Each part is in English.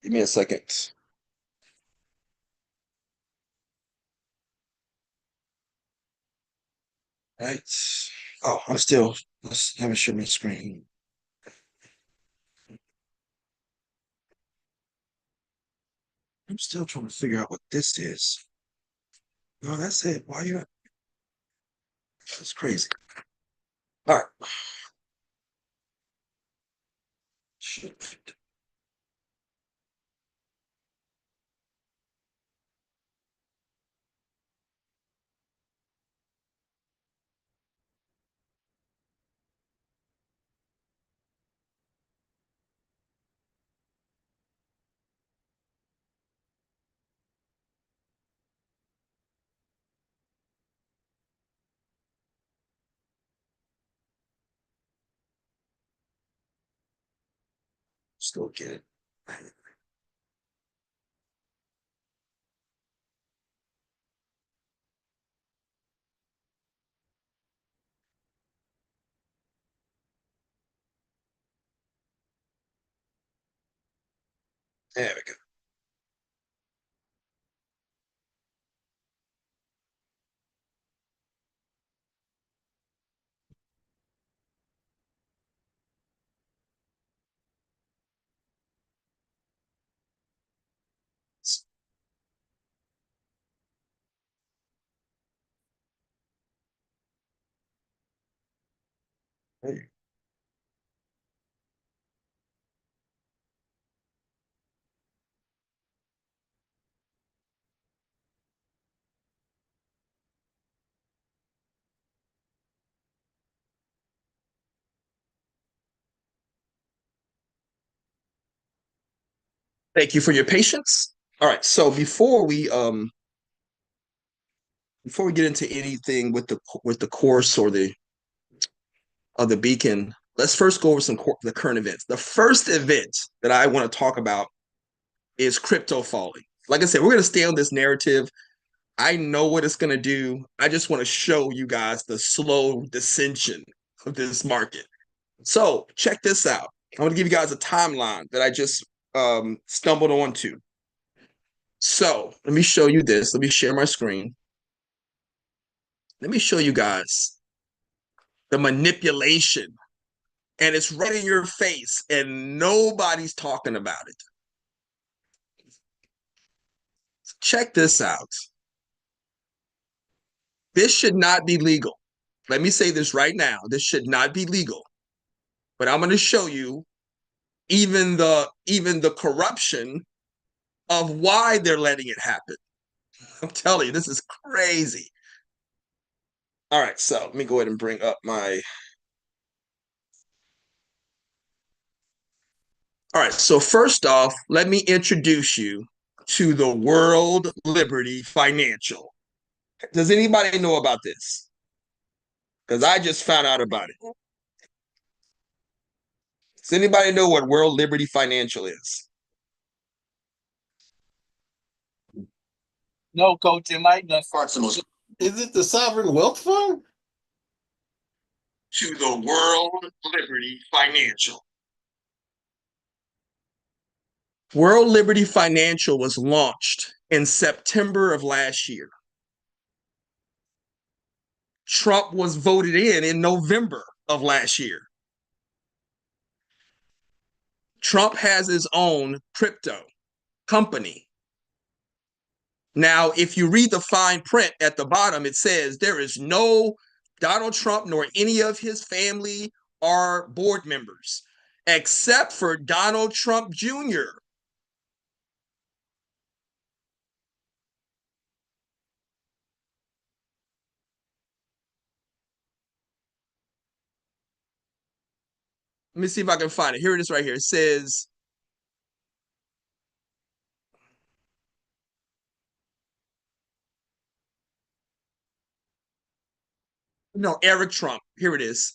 Give me a second. Right. Oh, I'm still. Let's have a share my screen. I'm still trying to figure out what this is. No, that's it. Why you? That's crazy. All right. Shit. Still get it. There we go. Hey, thank you for your patience. All right. So before we get into anything with the course or the of the beacon, let's first go over the current events. The first event that I want to talk about is crypto falling. Like I said, we're going to stay on this narrative. I know what it's going to do. I just want to show you guys the slow descension of this market. So check this out. I'm going to give you guys a timeline that I just stumbled onto. So let me show you this. Let me share my screen. Let me show you guys the manipulation. And it's right in your face, and nobody's talking about it. Check this out. This should not be legal. Let me say this right now. This should not be legal. But I'm going to show you even the corruption of why they're letting it happen. I'm telling you, this is crazy. All right, so let me go ahead and bring up my. All right, so first off, let me introduce you to the World Liberty Financial. Does anybody know about this? Because I just found out about it. Does anybody know what World Liberty Financial is? No, coach, it might not. Is it the Sovereign Wealth Fund? To the World Liberty Financial. World Liberty Financial was launched in September of last year. Trump was voted in November of last year. Trump has his own crypto company. Now, if you read the fine print at the bottom, it says there is no Donald Trump nor any of his family or board members, except for Donald Trump Jr. Let me see if I can find it. Here it is right here. It says, no, Eric Trump. Here it is.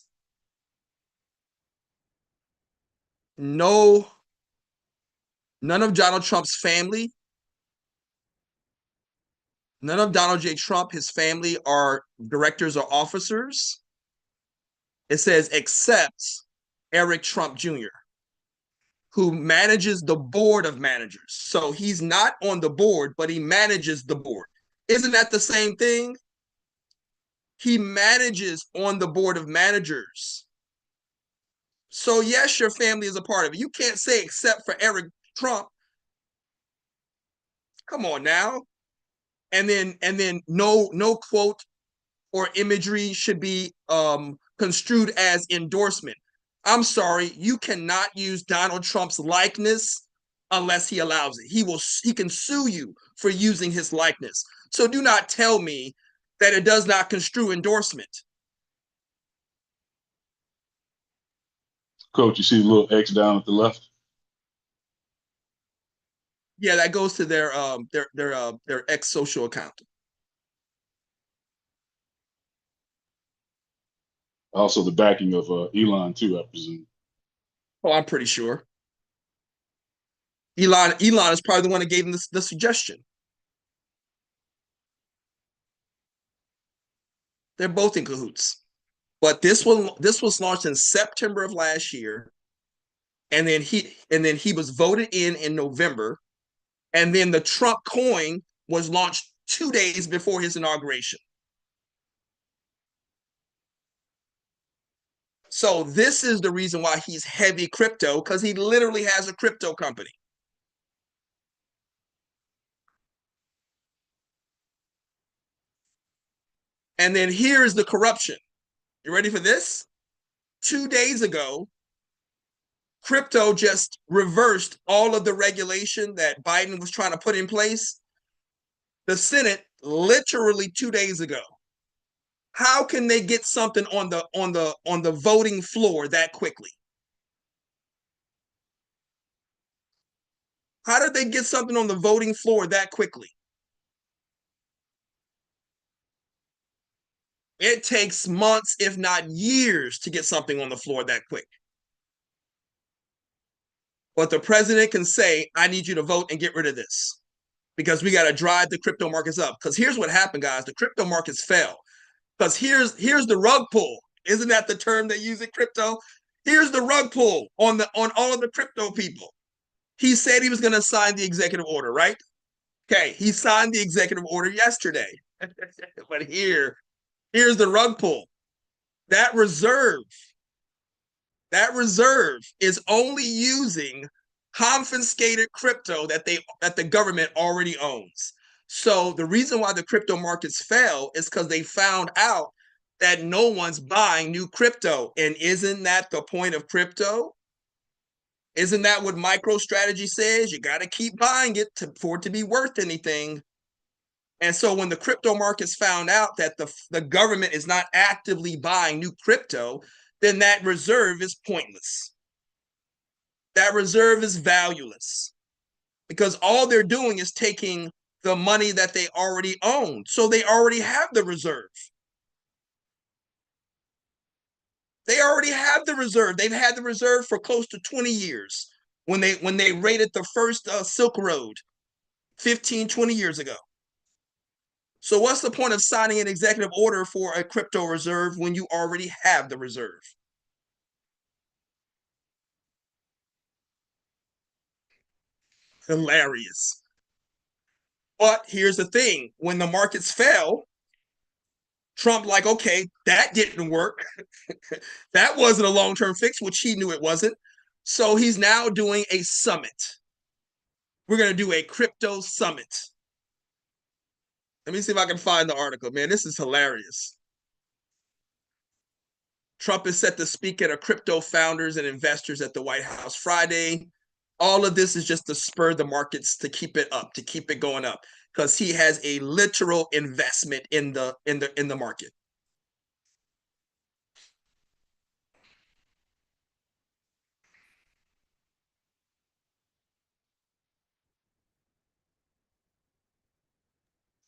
No, none of Donald Trump's family, none of Donald J. Trump, his family are directors or officers. It says, except Eric Trump Jr. who manages the board of managers. So he's not on the board, but he manages the board. Isn't that the same thing? He manages on the board of managers. So yes, your family is a part of it. You can't say except for Eric Trump. Come on now. And then no quote or imagery should be construed as endorsement. I'm sorry, you cannot use Donald Trump's likeness unless he allows it. He can sue you for using his likeness. So do not tell me that it does not construe endorsement. Coach, you see the little X down at the left? Yeah, that goes to their ex social account. Also, the backing of Elon too, I presume. Oh, I'm pretty sure. Elon is probably the one that gave him the suggestion. They're both in cahoots. But this was launched in September of last year, and then he was voted in November, and then the Trump coin was launched 2 days before his inauguration. So this is the reason why he's heavy crypto, because he literally has a crypto company. And then here's the corruption. You ready for this? 2 days ago, crypto just reversed all of the regulation that Biden was trying to put in place. The Senate literally 2 days ago. How can they get something on the voting floor that quickly? How did they get something on the voting floor that quickly? It takes months, if not years, to get something on the floor that quick. But the president can say, I need you to vote and get rid of this because we got to drive the crypto markets up. Because here's what happened, guys. The crypto markets fell. Because here's the rug pull. Isn't that the term they use in crypto? Here's the rug pull on all of the crypto people. He said he was going to sign the executive order, right? Okay, he signed the executive order yesterday. But here's the rug pull. That reserve, that reserve is only using confiscated crypto that the government already owns. So the reason why the crypto markets fell is because they found out that no one's buying new crypto. And isn't that the point of crypto? Isn't that what MicroStrategy says? You got to keep buying it for it to be worth anything. And so when the crypto markets found out that the government is not actively buying new crypto, then that reserve is pointless. That reserve is valueless because all they're doing is taking the money that they already own. So they already have the reserve. They already have the reserve. They've had the reserve for close to 20 years when they raided the first Silk Road 15, 20 years ago. So what's the point of signing an executive order for a crypto reserve when you already have the reserve? Hilarious. But here's the thing. When the markets fell, Trump like, okay, that didn't work. That wasn't a long-term fix, which he knew it wasn't. So he's now doing a summit. We're going to do a crypto summit. Let me see if I can find the article. Man, this is hilarious. Trump is set to speak at a crypto founders and investors at the White House Friday. All of this is just to spur the markets to keep it up, to keep it going up, because he has a literal investment in the market.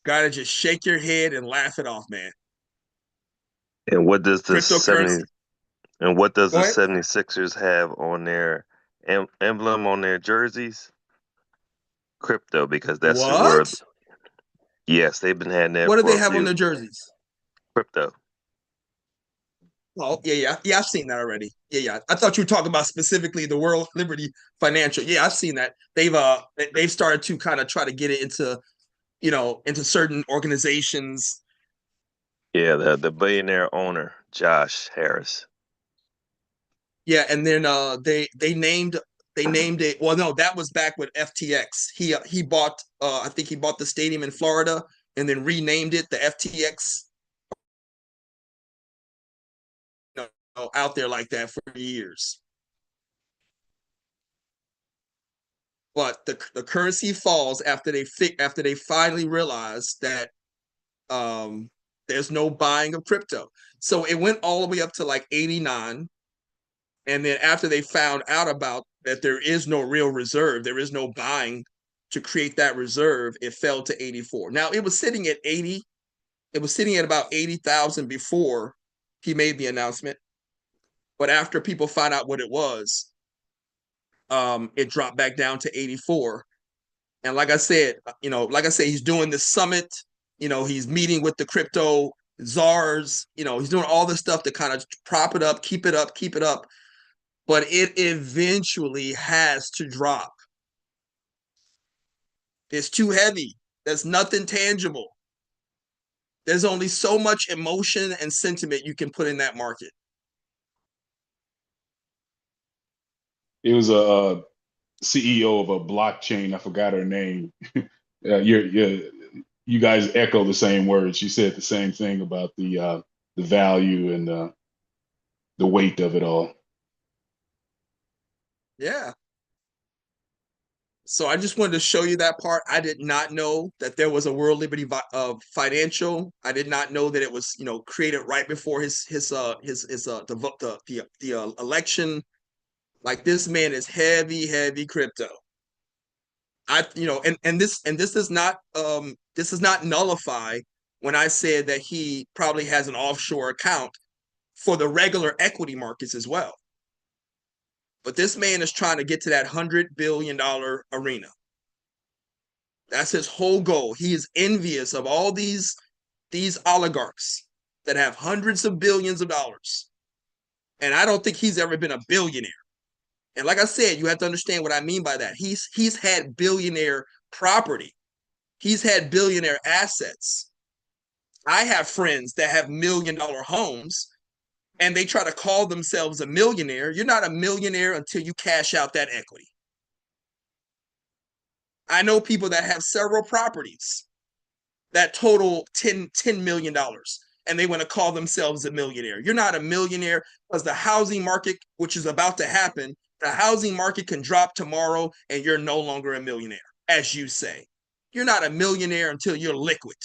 Gotta just shake your head and laugh it off, man. And what does the Cryptocurrency. 70 and what does Go the ahead. 76ers have on their emblem on their jerseys? Crypto, because that's the word. What? Yes, they've been having that What do for they a have on few. their jerseys? Crypto. Oh, yeah. I've seen that already. Yeah. I thought you were talking about specifically the World Liberty Financial. Yeah, I've seen that. They've started to kind of try to get it into into certain organizations. Yeah, the billionaire owner, Josh Harris. Yeah, and then they named it. Well, no, that was back with FTX. He bought I think he bought the stadium in Florida and then renamed it the FTX, out there like that for years. But the currency falls after they finally realize that um there's no buying of crypto. So it went all the way up to like 89. And then after they found out about that there is no real reserve, there is no buying to create that reserve, it fell to 84. Now it was sitting at 80. It was sitting at about 80,000 before he made the announcement. But after people found out what it was, it dropped back down to 84. And like I said, he's doing this summit. He's meeting with the crypto czars. He's doing all this stuff to kind of prop it up, keep it up, keep it up. But it eventually has to drop. It's too heavy. There's nothing tangible. There's only so much emotion and sentiment you can put in that market. It was a CEO of a blockchain. I forgot her name. You guys echo the same words. She said the same thing about the value and the weight of it all. Yeah. So I just wanted to show you that part. I did not know that there was a World Liberty Financial. I did not know that it was created right before the election. Like, this man is heavy crypto. And this does not nullify when I said that he probably has an offshore account for the regular equity markets as well. But this man is trying to get to that $100 billion arena. That's his whole goal. He is envious of all these oligarchs that have hundreds of billions of dollars. And I don't think he's ever been a billionaire. And like I said, you have to understand what I mean by that. He's had billionaire property. He's had billionaire assets. I have friends that have $1 million homes and they try to call themselves a millionaire. You're not a millionaire until you cash out that equity. I know people that have several properties that total $10 million and they want to call themselves a millionaire. You're not a millionaire because the housing market, which is about to happen, the housing market can drop tomorrow and you're no longer a millionaire, as you say. You're not a millionaire until you're liquid.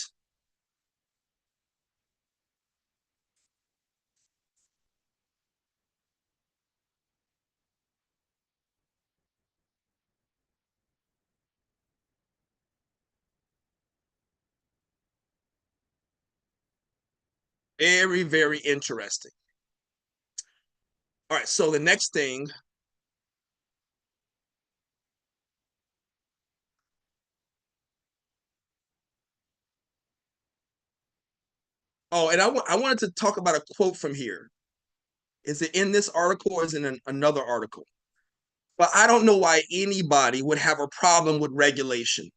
Very interesting. All right, so the next thing. Oh, and I wanted to talk about a quote from here. Is it in this article or is it in another article? But I don't know why anybody would have a problem with regulation,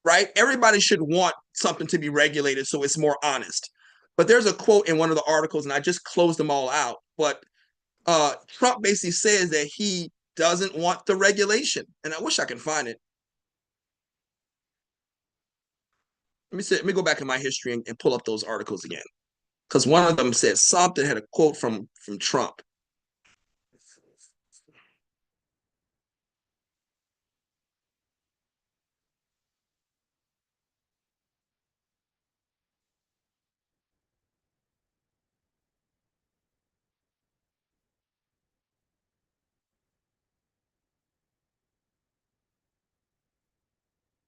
right? Everybody should want something to be regulated so it's more honest. But there's a quote in one of the articles, and I just closed them all out. But Trump basically says that he doesn't want the regulation, and I wish I could find it. Let me go back in my history and pull up those articles again, because one of them said something had a quote from Trump.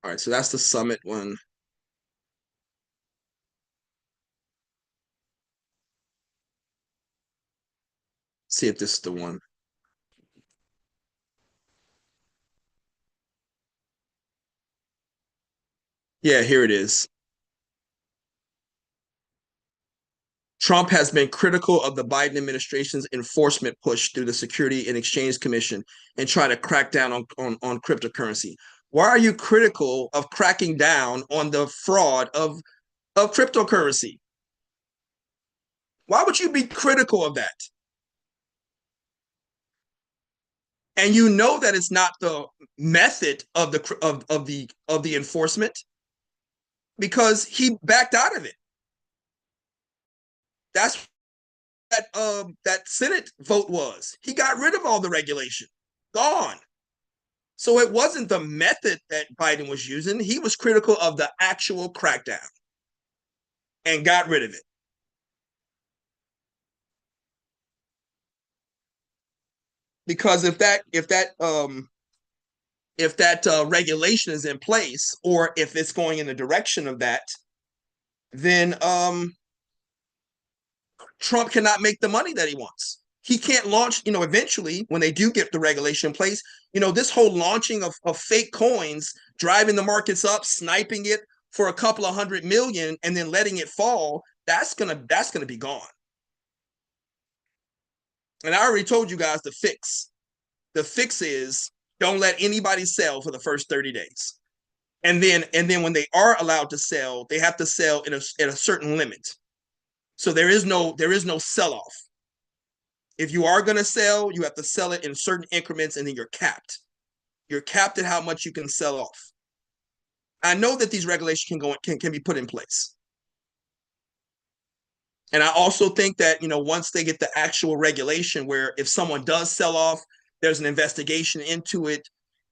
All right, so that's the summit one. See if this is the one. Yeah, here it is. Trump has been critical of the Biden administration's enforcement push through the Security and Exchange Commission and trying to crack down on cryptocurrency. Why are you critical of cracking down on the fraud of cryptocurrency? Why would you be critical of that? And you know that it's not the method of the enforcement because he backed out of it. That's that Senate vote was. He got rid of all the regulation. Gone. So it wasn't the method that Biden was using. He was critical of the actual crackdown and got rid of it. Because if that regulation is in place, or if it's going in the direction of that, then Trump cannot make the money that he wants. He can't launch, eventually when they do get the regulation in place, this whole launching of fake coins, driving the markets up, sniping it for a couple of 100 million and then letting it fall, that's gonna be gone. And I already told you guys the fix. The fix is don't let anybody sell for the first 30 days. And then when they are allowed to sell, they have to sell in a certain limit. So there is no sell-off. If you are going to sell, you have to sell it in certain increments, and then you're capped. You're capped at how much you can sell off. I know that these regulations can be put in place. And I also think that, once they get the actual regulation where if someone does sell off, there's an investigation into it,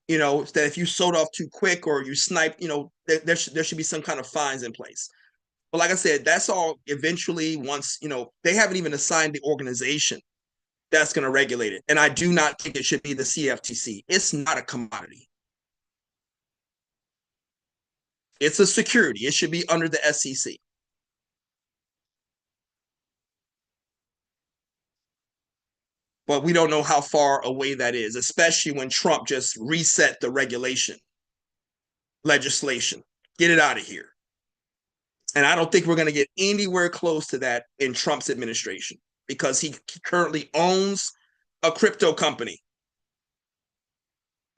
that if you sold off too quick or you sniped, there should be some kind of fines in place. But like I said, that's all eventually once, they haven't even assigned the organization that's going to regulate it. And I do not think it should be the CFTC. It's not a commodity. It's a security. It should be under the SEC. But we don't know how far away that is, especially when Trump just reset the legislation. Get it out of here. And I don't think we're going to get anywhere close to that in Trump's administration because he currently owns a crypto company,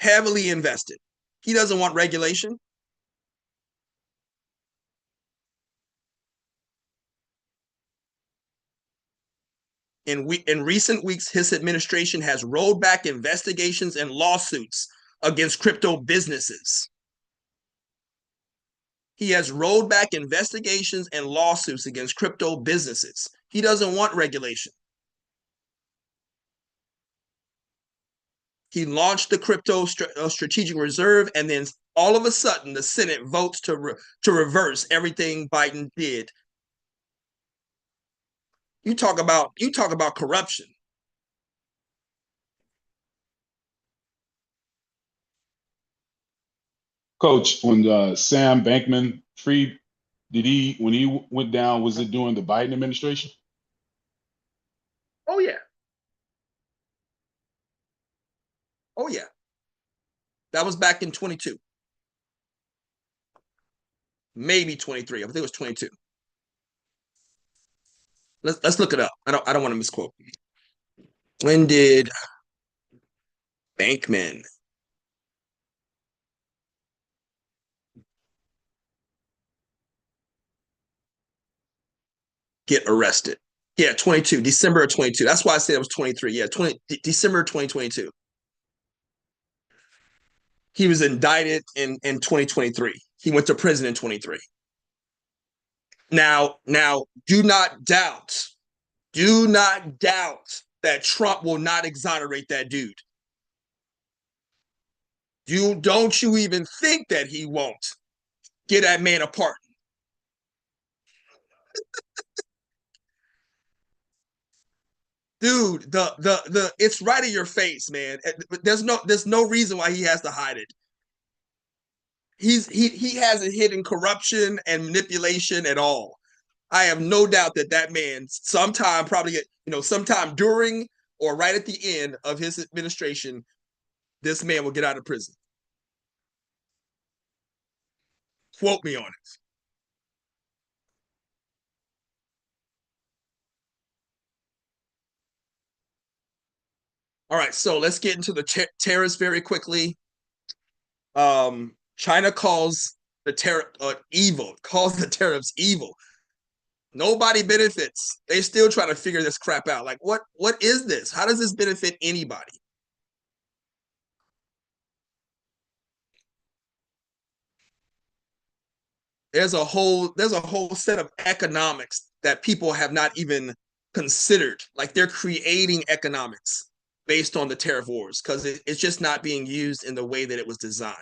heavily invested. He doesn't want regulation. In recent weeks, his administration has rolled back investigations and lawsuits against crypto businesses. He has rolled back investigations and lawsuits against crypto businesses. He doesn't want regulation. He launched the crypto strategic reserve, and then all of a sudden, the Senate votes to reverse everything Biden did. You talk about corruption. Coach, when Sam Bankman-Fried, when he went down, was it during the Biden administration? Oh yeah. Oh yeah. That was back in 22. Maybe 23. I think it was 22. Let's look it up. I don't want to misquote. When did Bankman get arrested? Yeah, 22, December of 22. That's why I said it was 23. Yeah, December 2022. He was indicted in 2023. He went to prison in 23. Now, do not doubt that Trump will not exonerate that dude. Don't you even think that he won't get that man a pardon. Dude, the it's right in your face, man. There's no reason why he has to hide it. He hasn't hidden corruption and manipulation at all. I have no doubt that man sometime during or right at the end of his administration, this man will get out of prison. Quote me on it. All right, so let's get into the tariffs very quickly. China calls the tariff evil, calls the tariffs evil. Nobody benefits. They still try to figure this crap out. Like, what is this? How does this benefit anybody? There's a whole set of economics that people have not even considered. Like they're creating economics based on the tariff wars because it's just not being used in the way that it was designed.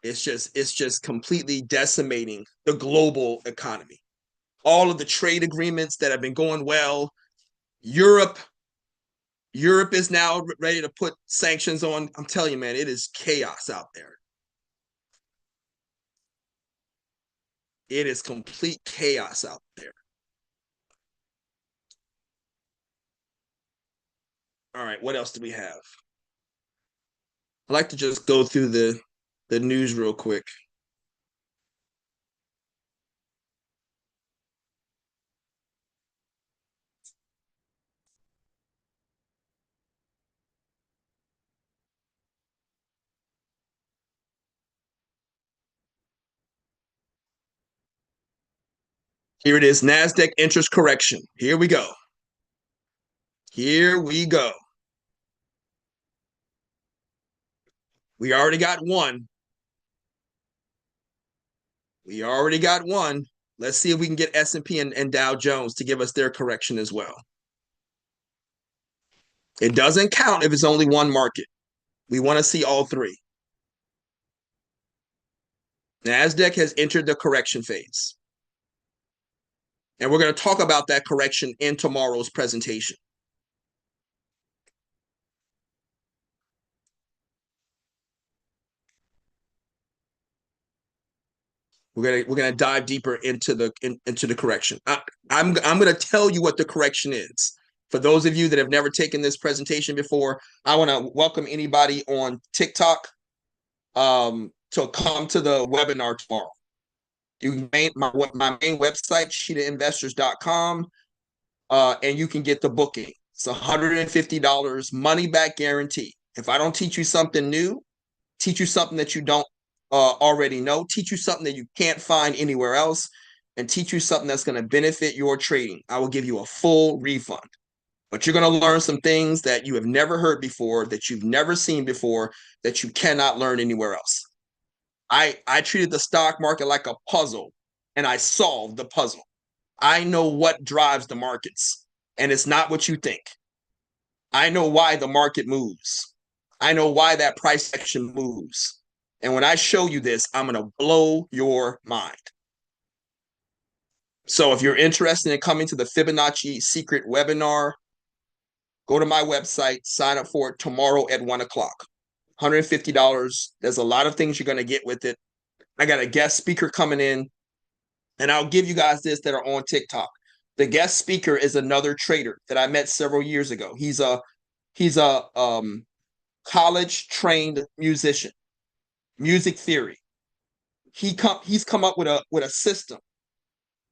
It's just completely decimating the global economy. All of the trade agreements that have been going well. Europe Europe is now ready to put sanctions on. I'm telling you, man, it is chaos out there. It is complete chaos out there. All right, what else do we have? I'd like to just go through the news real quick. Here it is, NASDAQ interest correction. Here we go. Here we go. We already got one. We already got one. Let's see if we can get S&P and Dow Jones to give us their correction as well. It doesn't count if it's only one market. We want to see all three. NASDAQ has entered the correction phase. And we're going to talk about that correction in tomorrow's presentation. We're gonna dive deeper into the correction. I'm gonna tell you what the correction is. For those of you that have never taken this presentation before, I want to welcome anybody on TikTok to come to the webinar tomorrow. You can my main website, cheetahInvestors.com, and you can get the booking. It's $150 money back guarantee. If I don't teach you something new, teach you something that you don't already know, teach you something that you can't find anywhere else, and teach you something that's going to benefit your trading, I will give you a full refund. But you're going to learn some things that you have never heard before, that you've never seen before, that you cannot learn anywhere else. I treated the stock market like a puzzle, and I solved the puzzle. I know what drives the markets, and it's not what you think. I know why the market moves. I know why that price action moves. And when I show you this, I'm going to blow your mind. So if you're interested in coming to the Fibonacci Secret webinar, go to my website, sign up for it tomorrow at 1 o'clock. $150. There's a lot of things you're going to get with it. I got a guest speaker coming in, and I'll give you guys this that are on TikTok. The guest speaker is another trader that I met several years ago. He's a college trained musician, music theory. He's come up with a system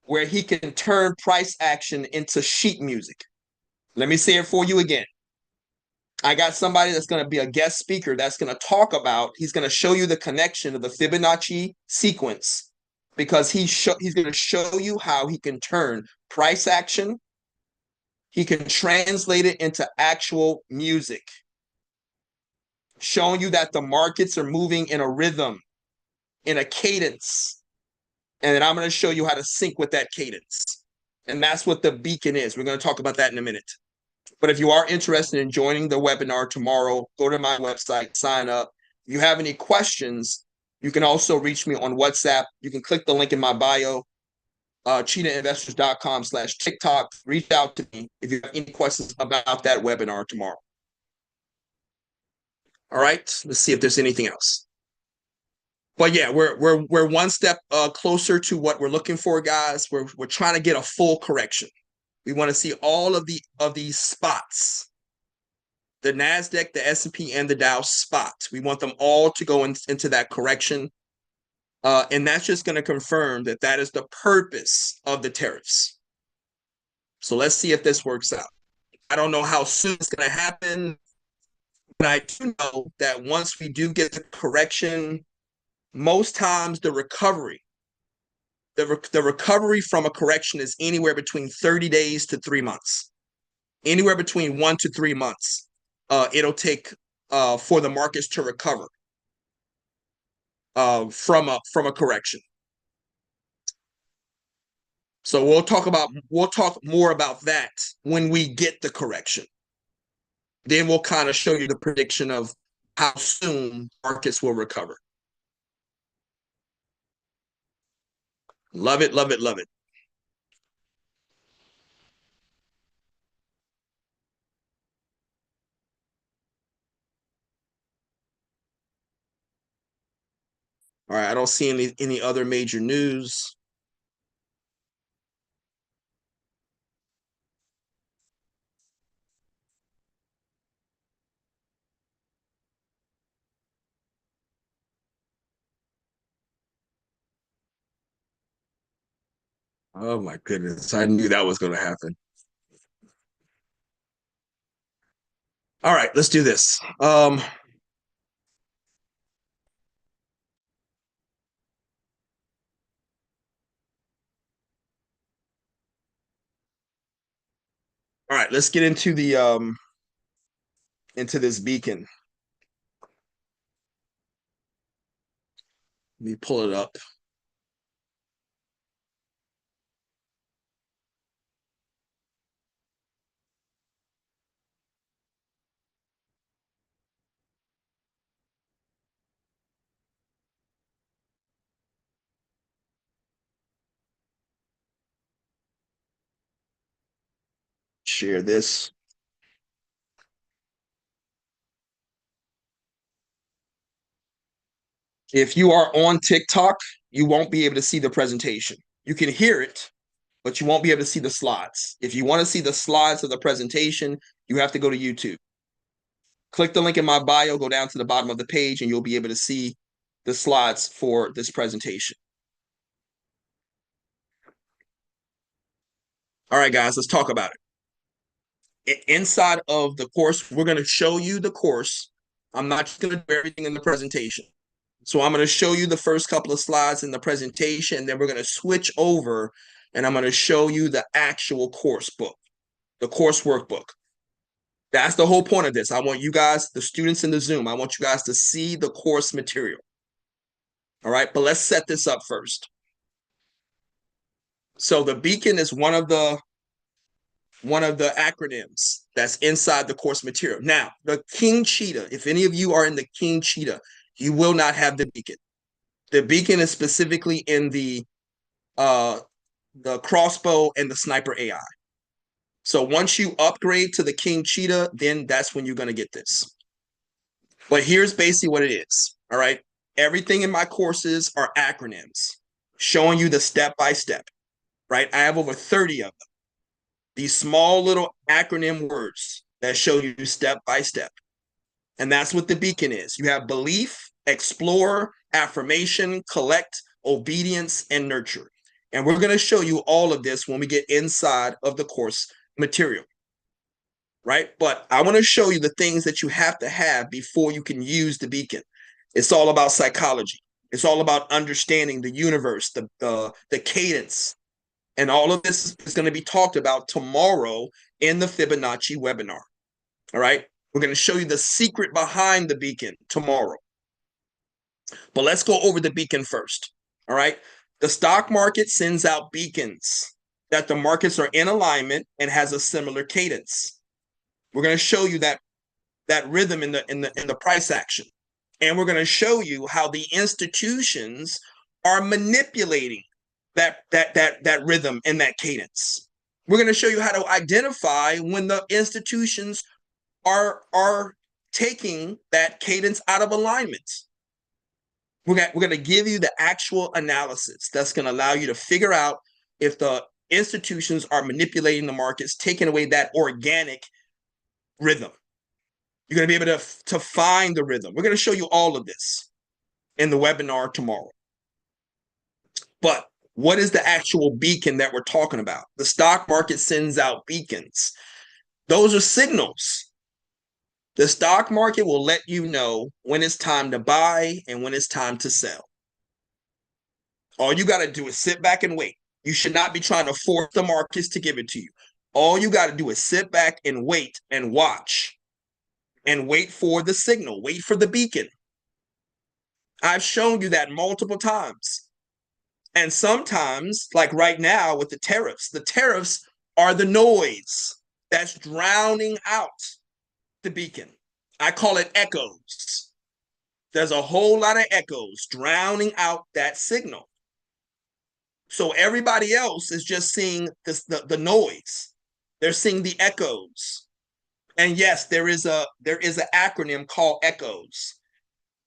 where he can turn price action into sheet music. Let me say it for you again. I got somebody that's going to be a guest speaker that's going to talk about, he's going to show you the connection of the Fibonacci sequence, because he's going to show you how he can turn price action, he can translate it into actual music, showing you that the markets are moving in a rhythm, in a cadence, and then I'm going to show you how to sync with that cadence. And that's what the beacon is. We're going to talk about that in a minute. But if you are interested in joining the webinar tomorrow, go to my website, sign up. If you have any questions, you can also reach me on WhatsApp. You can click the link in my bio, cheetahInvestors.com/TikTok. Reach out to me if you have any questions about that webinar tomorrow. All right, let's see if there's anything else. But yeah, we're one step closer to what we're looking for, guys. We're trying to get a full correction. We want to see all of these spots, the NASDAQ, the S&P, and the Dow spots. We want them all to go into that correction. And that's just going to confirm that is the purpose of the tariffs. So let's see if this works out. I don't know how soon it's going to happen, but I do know that once we do get the correction, most times the recovery from a correction is anywhere between 30 days to 3 months, anywhere between 1 to 3 months. It'll take for the markets to recover from a correction. So we'll talk more about that when we get the correction. Then we'll kind of show you the prediction of how soon markets will recover. Love it, love it, love it. All right, I don't see any other major news. Oh my goodness, I knew that was going to happen. All right, let's do this. All right, let's get into the into this beacon. Let me pull it up. Share this. If you are on TikTok, you won't be able to see the presentation. You can hear it, but you won't be able to see the slides. If you want to see the slides of the presentation, you have to go to YouTube. Click the link in my bio, go down to the bottom of the page, and you'll be able to see the slides for this presentation. All right, guys, let's talk about it. Inside of the course, we're going to show you the course. I'm not just going to do everything in the presentation. So I'm going to show you the first couple of slides in the presentation, then we're going to switch over and I'm going to show you the actual course book, the course workbook. That's the whole point of this. I want you guys, the students in the Zoom, I want you guys to see the course material. All right, but let's set this up first. So the beacon is one of the acronyms that's inside the course material. Now, the King Cheetah, if any of you are in the King Cheetah, you will not have the beacon. The beacon is specifically in the crossbow and the sniper AI. So once you upgrade to the King Cheetah, then that's when you're going to get this. But here's basically what it is. All right. Everything in my courses are acronyms showing you the step-by-step, right? I have over 30 of them. These small little acronym words that show you step-by-step. And that's what the beacon is. You have belief, explore, affirmation, collect, obedience, and nurture. And we're going to show you all of this when we get inside of the course material, right? But I want to show you the things that you have to have before you can use the beacon. It's all about psychology. It's all about understanding the universe, the cadence. And all of this is going to be talked about tomorrow in the Fibonacci webinar. All right. We're going to show you the secret behind the beacon tomorrow. But let's go over the beacon first. All right. The stock market sends out beacons that the markets are in alignment and has a similar cadence. We're going to show you that rhythm in the price action. And we're going to show you how the institutions are manipulating that rhythm and that cadence. We're going to show you how to identify when the institutions are taking that cadence out of alignment. We're going to give you the actual analysis that's going to allow you to figure out if the institutions are manipulating the markets, taking away that organic rhythm. You're going to be able to find the rhythm. We're going to show you all of this in the webinar tomorrow. But what is the actual beacon that we're talking about? The stock market sends out beacons. Those are signals. The stock market will let you know when it's time to buy and when it's time to sell. All you got to do is sit back and wait. You should not be trying to force the markets to give it to you. All you got to do is sit back and wait and watch and wait for the signal, wait for the beacon. I've shown you that multiple times. And sometimes, like right now with the tariffs are the noise that's drowning out the beacon. I call it echoes. There's a whole lot of echoes drowning out that signal. So everybody else is just seeing the noise. They're seeing the echoes. And yes, there is an acronym called echoes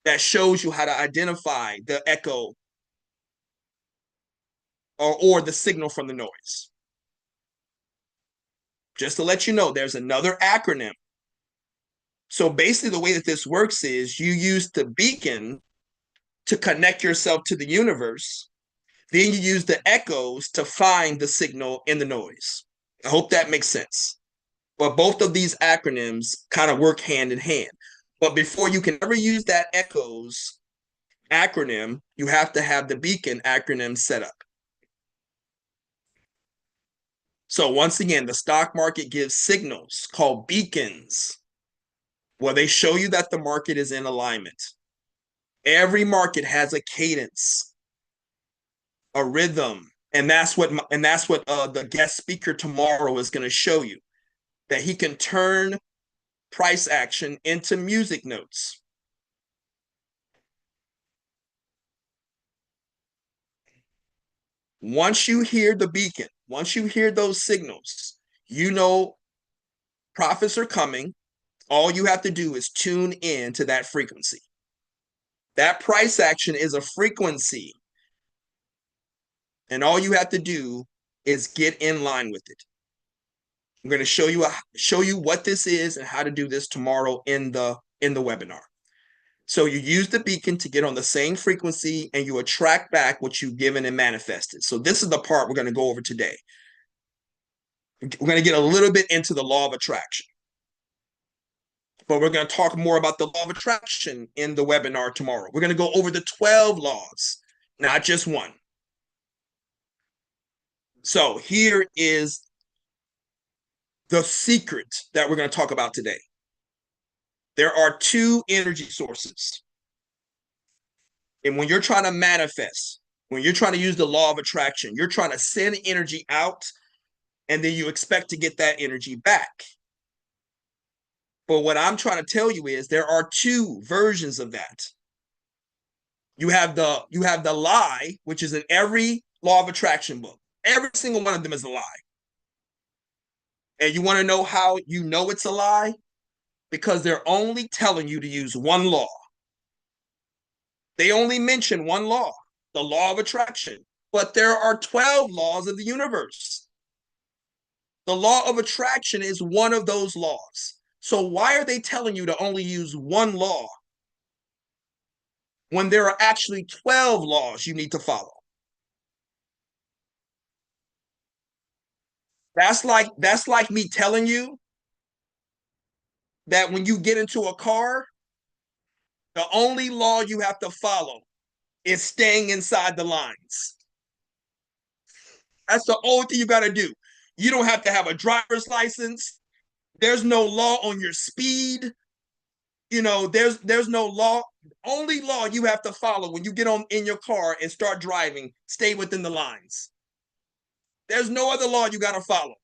that shows you how to identify the echo or the signal from the noise. Just to let you know, there's another acronym. So basically the way that this works is you use the beacon to connect yourself to the universe. Then you use the echoes to find the signal in the noise. I hope that makes sense. But both of these acronyms kind of work hand in hand. But before you can ever use that echoes acronym, you have to have the beacon acronym set up. So once again, the stock market gives signals called beacons where they show you that the market is in alignment. Every market has a cadence, a rhythm, and that's what the guest speaker tomorrow is going to show you, that he can turn price action into music notes. Once you hear the beacon, once you hear those signals, you know profits are coming. All you have to do is tune in to that frequency. That price action is a frequency. And all you have to do is get in line with it. I'm going to show you what this is and how to do this tomorrow in the webinar. So you use the beacon to get on the same frequency and you attract back what you've given and manifested. So this is the part we're going to go over today. We're going to get a little bit into the law of attraction. But we're going to talk more about the law of attraction in the webinar tomorrow. We're going to go over the 12 laws, not just one. So here is the secret that we're going to talk about today. There are two energy sources. And when you're trying to manifest, when you're trying to use the law of attraction, you're trying to send energy out and then you expect to get that energy back. But what I'm trying to tell you is there are two versions of that. You have the lie, which is in every law of attraction book. Every single one of them is a lie. And you want to know how you know it's a lie? Because they're only telling you to use one law. They only mention one law, the law of attraction. But there are 12 laws of the universe. The law of attraction is one of those laws. So why are they telling you to only use one law when there are actually 12 laws you need to follow? That's like me telling you that when you get into a car, the only law you have to follow is staying inside the lines. That's the only thing you got to do. You don't have to have a driver's license. There's no law on your speed. You know, there's no law. Only law you have to follow when you get on in your car and start driving, stay within the lines. There's no other law you got to follow.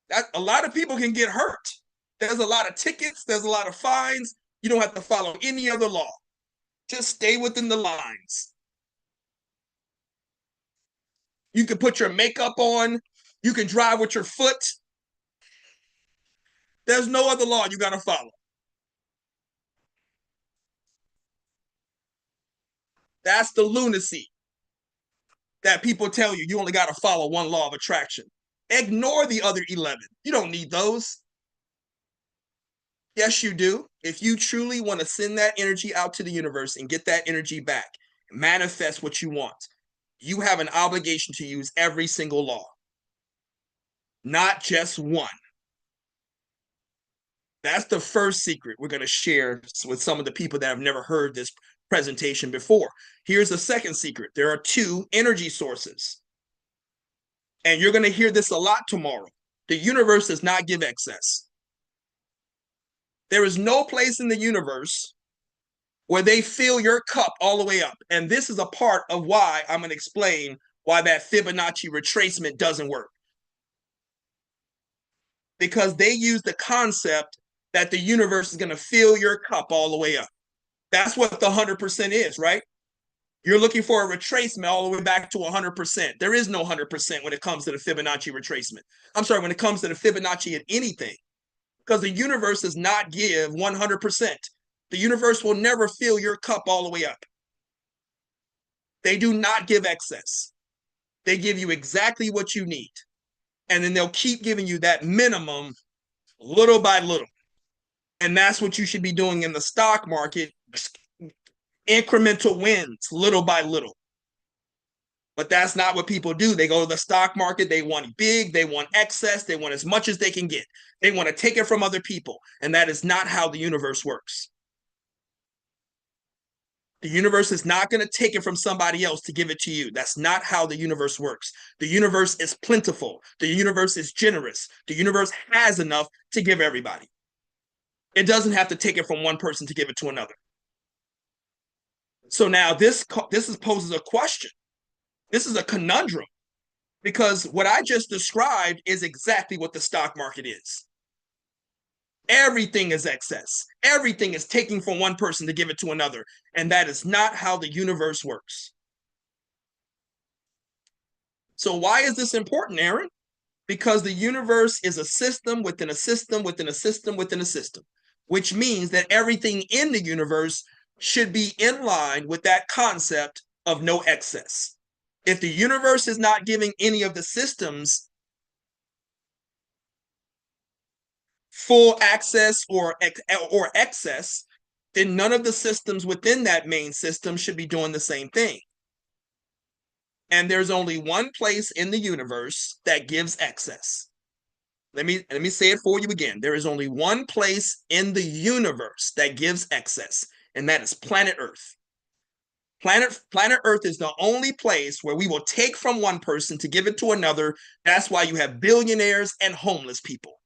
That a lot of people can get hurt. There's a lot of tickets, there's a lot of fines. You don't have to follow any other law. Just stay within the lines. You can put your makeup on. You can drive with your foot. There's no other law you got to follow. That's the lunacy that people tell you. You only got to follow one law of attraction. Ignore the other 11. You don't need those. Yes, you do. If you truly want to send that energy out to the universe and get that energy back, manifest what you want, you have an obligation to use every single law. not just one. That's the first secret we're going to share with some of the people that have never heard this presentation before. Here's the second secret. There are two energy sources. And you're going to hear this a lot tomorrow. The universe does not give excess. There is no place in the universe where they fill your cup all the way up. And this is a part of why I'm going to explain why that Fibonacci retracement doesn't work. Because they use the concept that the universe is going to fill your cup all the way up. That's what the 100% is, right? You're looking for a retracement all the way back to 100%. There is no 100% when it comes to the Fibonacci retracement. I'm sorry, when it comes to the Fibonacci in anything, because the universe does not give 100%. The universe will never fill your cup all the way up. They do not give excess. They give you exactly what you need. And then they'll keep giving you that minimum little by little. And that's what you should be doing in the stock market. Incremental wins, little by little. But that's not what people do. They go to the stock market. They want big. They want excess. They want as much as they can get. They want to take it from other people. And that is not how the universe works. The universe is not going to take it from somebody else to give it to you. That's not how the universe works. The universe is plentiful. The universe is generous. The universe has enough to give everybody. It doesn't have to take it from one person to give it to another. So now this poses a question. This is a conundrum, because what I just described is exactly what the stock market is. Everything is excess. Everything is taking from one person to give it to another. And that is not how the universe works. So why is this important, Aaron? Because the universe is a system within a system within a system within a system, which means that everything in the universe should be in line with that concept of no excess. If the universe is not giving any of the systems full access or excess, then none of the systems within that main system should be doing the same thing. And there's only one place in the universe that gives excess. Let me say it for you again. There is only one place in the universe that gives excess, and that is planet Earth. Planet Earth is the only place where we will take from one person to give it to another. That's why you have billionaires and homeless people.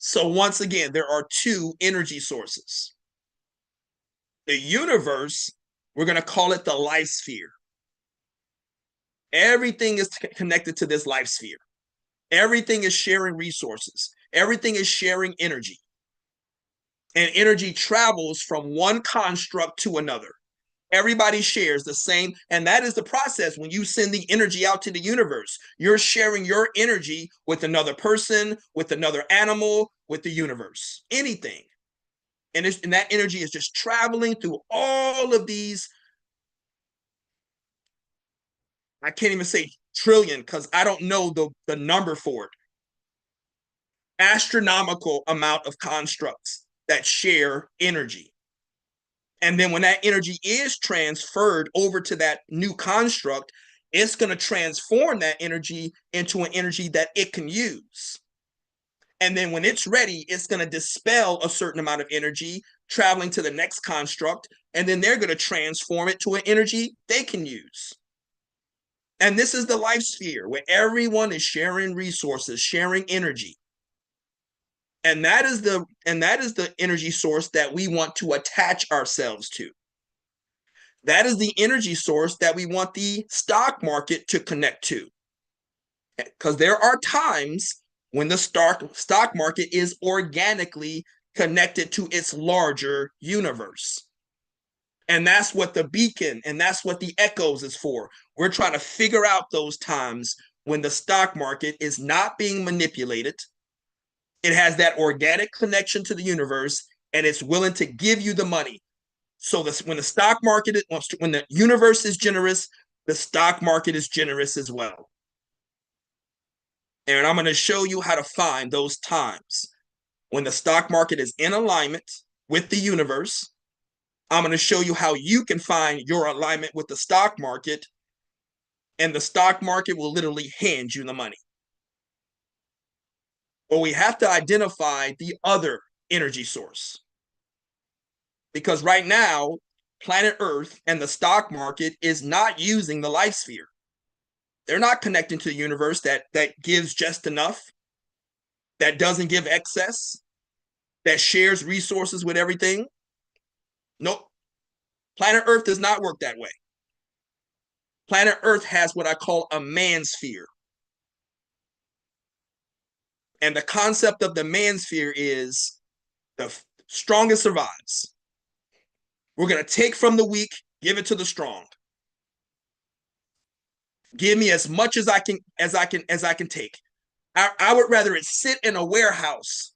So once again, there are two energy sources. The universe, we're going to call it the life sphere. Everything is connected to this life sphere. Everything is sharing resources. Everything is sharing energy. And energy travels from one construct to another. Everybody shares the same, and that is the process. When you send the energy out to the universe, you're sharing your energy with another person, with another animal, with the universe, anything. And that energy is just traveling through all of these. I can't even say trillion because I don't know the number for it. Astronomical amount of constructs that share energy. And then when that energy is transferred over to that new construct, it's going to transform that energy into an energy that it can use. And then when it's ready, it's going to dispel a certain amount of energy traveling to the next construct. And then they're going to transform it to an energy they can use. And this is the life sphere where everyone is sharing resources, sharing energy. And that is the energy source that we want to attach ourselves to. That is the energy source that we want the stock market to connect to. Because there are times when the stock market is organically connected to its larger universe. And that's what the beacon and that's what the echoes is for. We're trying to figure out those times when the stock market is not being manipulated. It has that organic connection to the universe, and it's willing to give you the money. So when the stock market when the universe is generous, the stock market is generous as well. And I'm going to show you how to find those times when the stock market is in alignment with the universe. I'm going to show you how you can find your alignment with the stock market and the stock market will literally hand you the money. Or we have to identify the other energy source. Because right now, planet Earth and the stock market is not using the life sphere. They're not connecting to the universe that gives just enough, that doesn't give excess, that shares resources with everything. Nope. Planet Earth does not work that way. Planet Earth has what I call a mansphere. And the concept of the mansphere is the strongest survives. We're going to take from the weak, give it to the strong. Give me as much as I can take. I would rather it sit in a warehouse.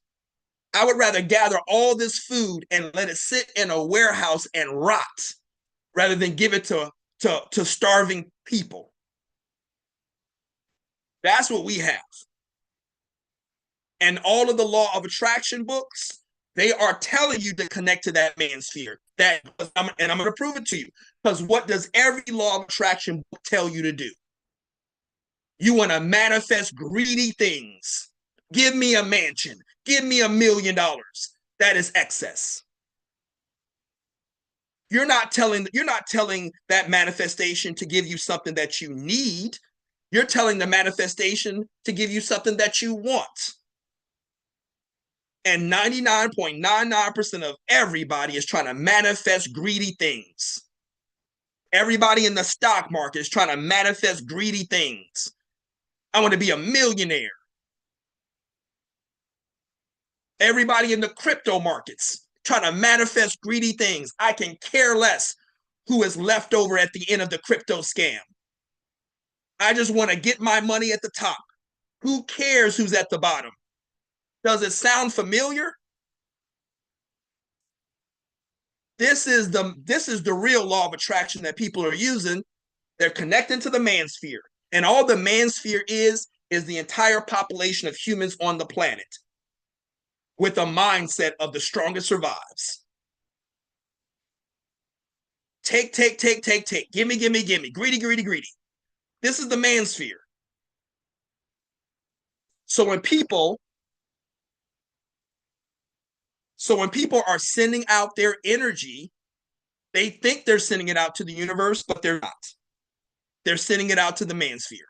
I would rather gather all this food and let it sit in a warehouse and rot rather than give it to starving people. That's what we have. And all of the law of attraction books, they are telling you to connect to that mansphere. And I'm going to prove it to you. Because what does every law of attraction book tell you to do? You want to manifest greedy things. Give me a mansion. Give me $1 million. That is excess. You're not telling that manifestation to give you something that you need. You're telling the manifestation to give you something that you want. And 99.99% of everybody is trying to manifest greedy things. Everybody in the stock market is trying to manifest greedy things. I want to be a millionaire. Everybody in the crypto markets trying to manifest greedy things. I can care less who is left over at the end of the crypto scam. I just want to get my money at the top. Who cares who's at the bottom? Does it sound familiar? This is the real law of attraction that people are using. They're connecting to the mansphere. And all the mansphere is the entire population of humans on the planet with a mindset of the strongest survives. Take. Gimme. Greedy. This is the mansphere. So when people are sending out their energy, they think they're sending it out to the universe, but they're not. They're sending it out to the mansphere.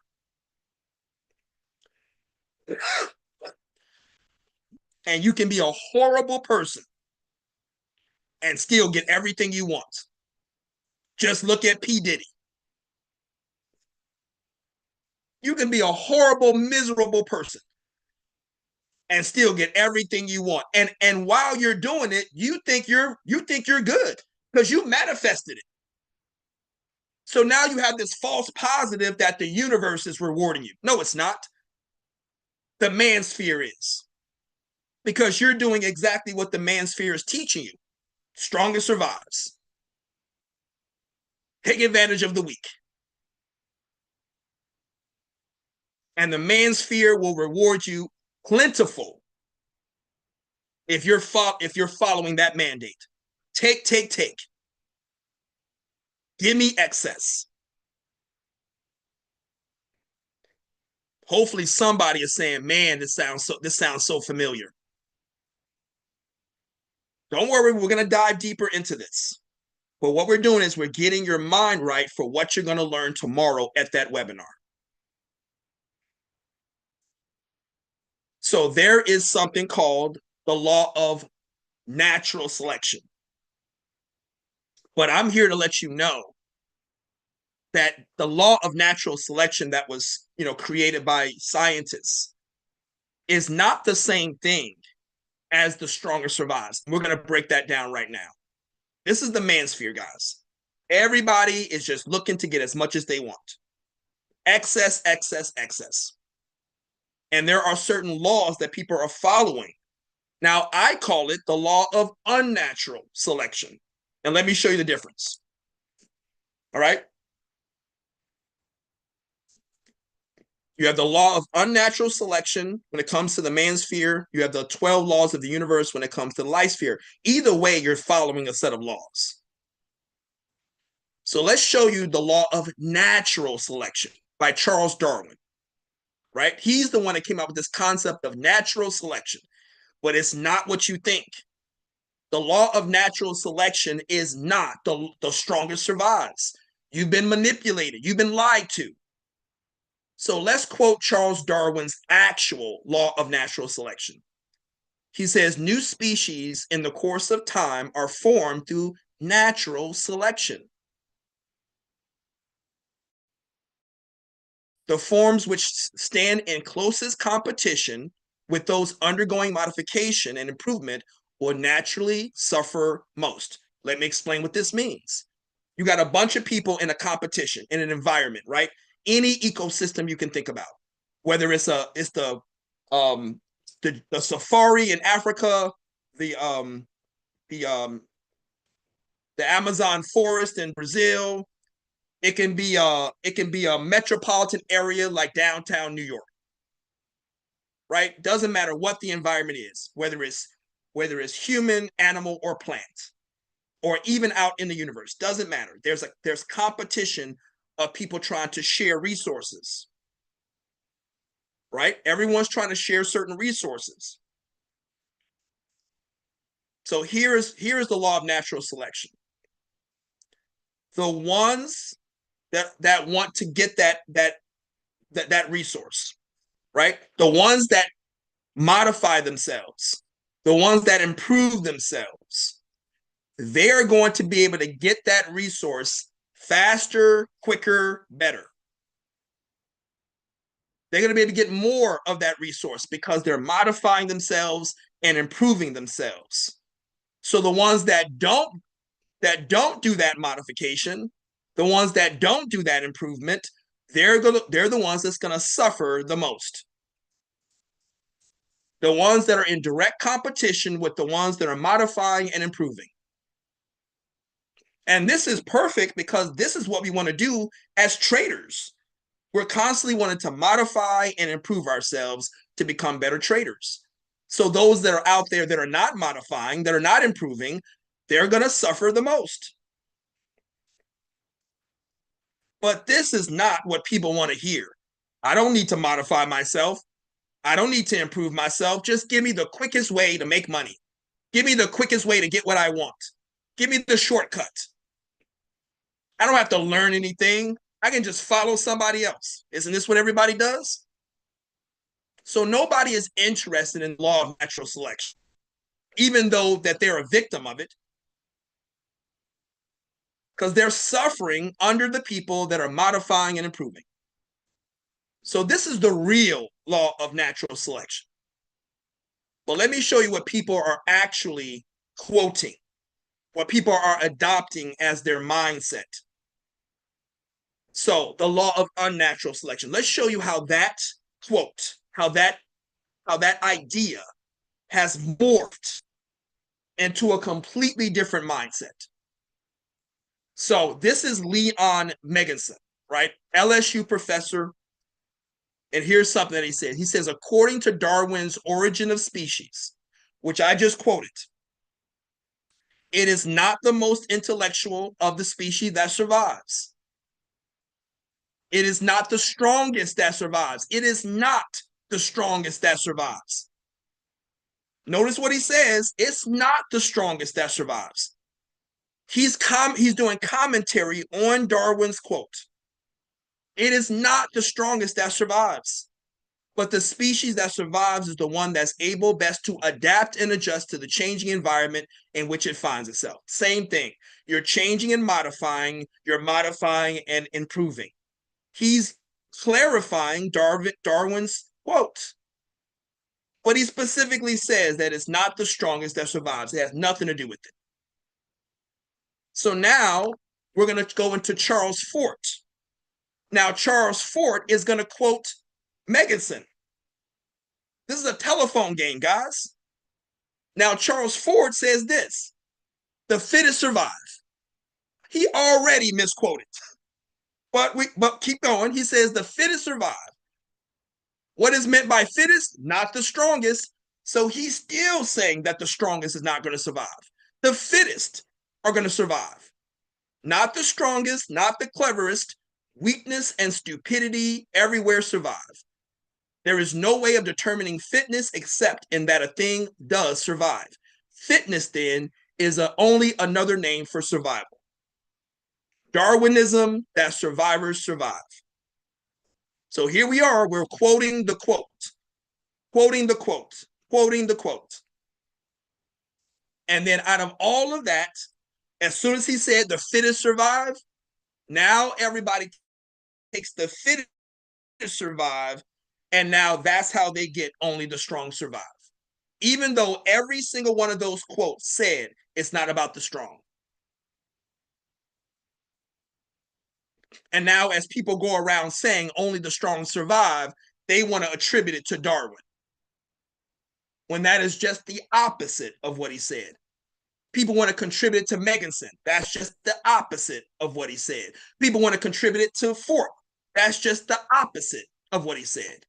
And you can be a horrible person and still get everything you want. Just look at P. Diddy. You can be a horrible, miserable person and still get everything you want. And while you're doing it, you think you're good because you manifested it. So now you have this false positive that the universe is rewarding you. No, it's not. The mansphere is. Because you're doing exactly what the mansphere is teaching you. Strongest survives. Take advantage of the weak. And the mansphere will reward you plentiful if you're following that mandate. Take. Give me excess. Hopefully somebody is saying, man, this sounds so familiar. Don't worry, we're going to dive deeper into this. But what we're doing is we're getting your mind right for what you're going to learn tomorrow at that webinar. So there is something called the law of natural selection. But I'm here to let you know that the law of natural selection that was, created by scientists is not the same thing as the stronger survives. We're going to break that down right now. This is the mansphere, guys. Everybody is just looking to get as much as they want. Excess. And there are certain laws that people are following. Now, I call it the law of unnatural selection. And let me show you the difference. All right? You have the law of unnatural selection when it comes to the mansphere. You have the 12 laws of the universe when it comes to the life sphere. Either way, you're following a set of laws. So let's show you the law of natural selection. by Charles Darwin, right? He's the one that came up with this concept of natural selection, but it's not what you think. The law of natural selection is not the strongest survives. You've been manipulated. You've been lied to. So let's quote Charles Darwin's actual law of natural selection. He says, new species in the course of time are formed through natural selection. The forms which stand in closest competition with those undergoing modification and improvement will naturally suffer most. Let me explain what this means. You got a bunch of people in a competition, in an environment, right? Any ecosystem you can think about, whether it's the safari in Africa, the Amazon forest in Brazil. It can be a metropolitan area like downtown New York, right? Doesn't matter what the environment is, whether it's human, animal, or plant, or even out in the universe. Doesn't matter. There's competition of people trying to share resources, right? Everyone's trying to share certain resources. So here's the law of natural selection. The ones that want to get that resource, right? The ones that modify themselves, the ones that improve themselves, they're going to be able to get that resource faster, quicker, better. They're going to be able to get more of that resource because they're modifying themselves and improving themselves. So the ones that don't do that modification, the ones that don't do that improvement, they're the ones that's going to suffer the most. The ones that are in direct competition with the ones that are modifying and improving. And this is perfect because this is what we want to do as traders. We're constantly wanting to modify and improve ourselves to become better traders. So those that are out there that are not modifying, that are not improving, they're going to suffer the most. But this is not what people want to hear. I don't need to modify myself. I don't need to improve myself. Just give me the quickest way to make money. Give me the quickest way to get what I want. Give me the shortcut. I don't have to learn anything. I can just follow somebody else. Isn't this what everybody does? So nobody is interested in the law of natural selection, even though that they're a victim of it, because they're suffering under the people that are modifying and improving. So this is the real law of natural selection. But let me show you what people are actually quoting, what people are adopting as their mindset. So the law of unnatural selection. Let's show you how that quote, how that idea has morphed into a completely different mindset. So this is Leon Megginson, right? LSU professor. And here's something that he said. He says, according to Darwin's Origin of Species, which I just quoted, it is not the most intellectual of the species that survives. It is not the strongest that survives. It is not the strongest that survives. Notice what he says. It's not the strongest that survives. He's doing commentary on Darwin's quote. It is not the strongest that survives, but the species that survives is the one that's able best to adapt and adjust to the changing environment in which it finds itself. Same thing. You're changing and modifying, you're modifying and improving. He's clarifying Darwin's quote. But he specifically says that it's not the strongest that survives. It has nothing to do with it. So now we're going to go into Charles Fort. Now, Charles Fort is going to quote Megginson. This is a telephone game, guys. Now, Charles Fort says this: the fittest survive. He already misquoted. But keep going. He says the fittest survive. What is meant by fittest? Not the strongest. So he's still saying that the strongest is not going to survive. The fittest are going to survive. Not the strongest, not the cleverest, Weakness and stupidity everywhere survive. There is no way of determining fitness except in that a thing does survive. Fitness, then, is only another name for survival. Darwinism, that survivors survive. So here we are, we're quoting the quote, quoting the quote, quoting the quote. And then out of all of that, as soon as he said the fittest survive, now everybody takes the fittest survive, and now that's how they get only the strong survive. Even though every single one of those quotes said it's not about the strong. And now as people go around saying only the strong survive, they want to attribute it to Darwin, when that is just the opposite of what he said. People want to contribute it to Megginson. That's just the opposite of what he said. People want to contribute it to Fort. That's just the opposite of what he said.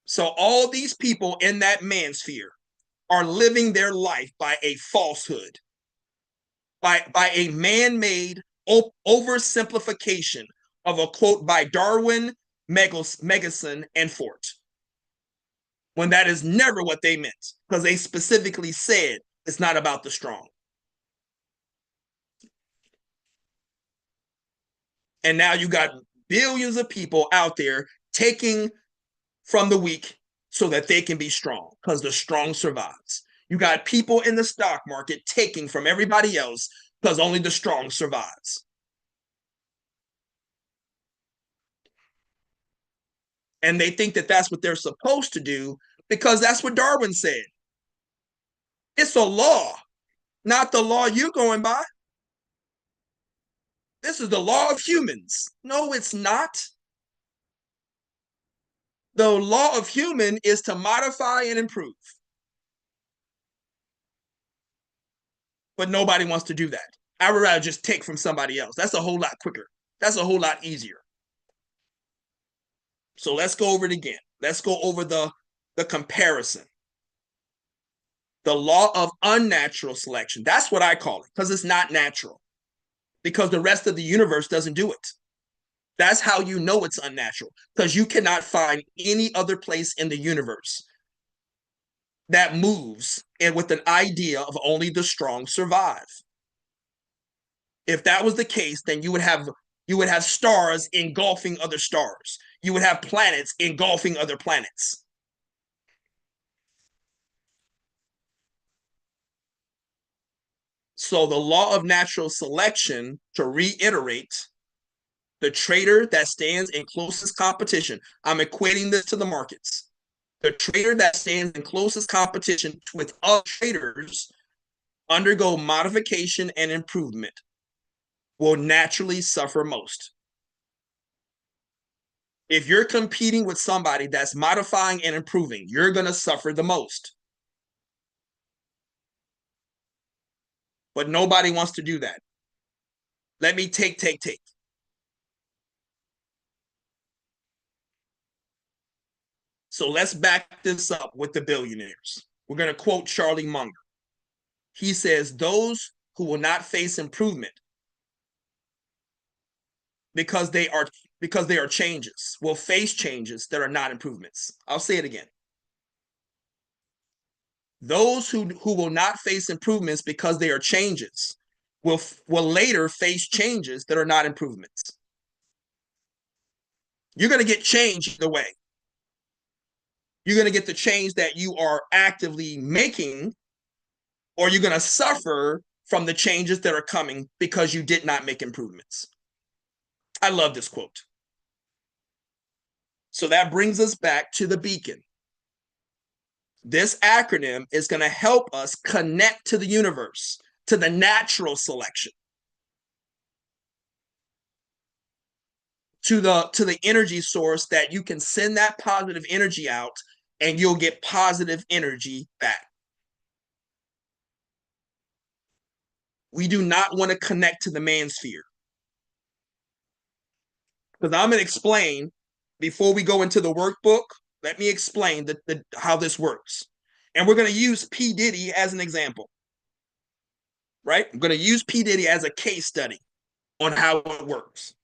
So all these people in that manosphere are living their life by a falsehood, by a man-made oversimplification of a quote by Darwin, Megginson, and Fort, when that is never what they meant, because they specifically said it's not about the strong. And now you got billions of people out there taking from the weak so that they can be strong, because the strong survives. You got people in the stock market taking from everybody else because only the strong survives. And they think that that's what they're supposed to do because that's what Darwin said. It's a law, not the law you're going by. This is the law of humans. No, it's not. The law of human is to modify and improve. But nobody wants to do that. I would rather just take from somebody else. That's a whole lot quicker. That's a whole lot easier. So let's go over it again. Let's go over the comparison. The law of unnatural selection. That's what I call it, because it's not natural. Because the rest of the universe doesn't do it. That's how you know it's unnatural, because you cannot find any other place in the universe that moves and with an idea of only the strong survive. If that was the case, then you would have stars engulfing other stars. You would have planets engulfing other planets. So the law of natural selection, to reiterate, the trader that stands in closest competition, I'm equating this to the markets. The trader that stands in closest competition with other traders undergo modification and improvement will naturally suffer most. If you're competing with somebody that's modifying and improving, you're going to suffer the most. But nobody wants to do that. Let me take. So let's back this up with the billionaires. We're going to quote Charlie Munger. He says, those who will not face improvement because they are changes will face changes that are not improvements. I'll say it again. Those who will not face improvements because they are changes will later face changes that are not improvements. You're going to get change either way. You're going to get the change that you are actively making, or you're going to suffer from the changes that are coming because you did not make improvements. I love this quote. So that brings us back to the beacon. This acronym is going to help us connect to the universe, to the natural selection, to the energy source that you can send that positive energy out and you'll get positive energy back. We do not want to connect to the manosphere. Because I'm going to explain, before we go into the workbook, let me explain how this works. And we're going to use P. Diddy as an example. right? I'm going to use P. Diddy as a case study on how it works.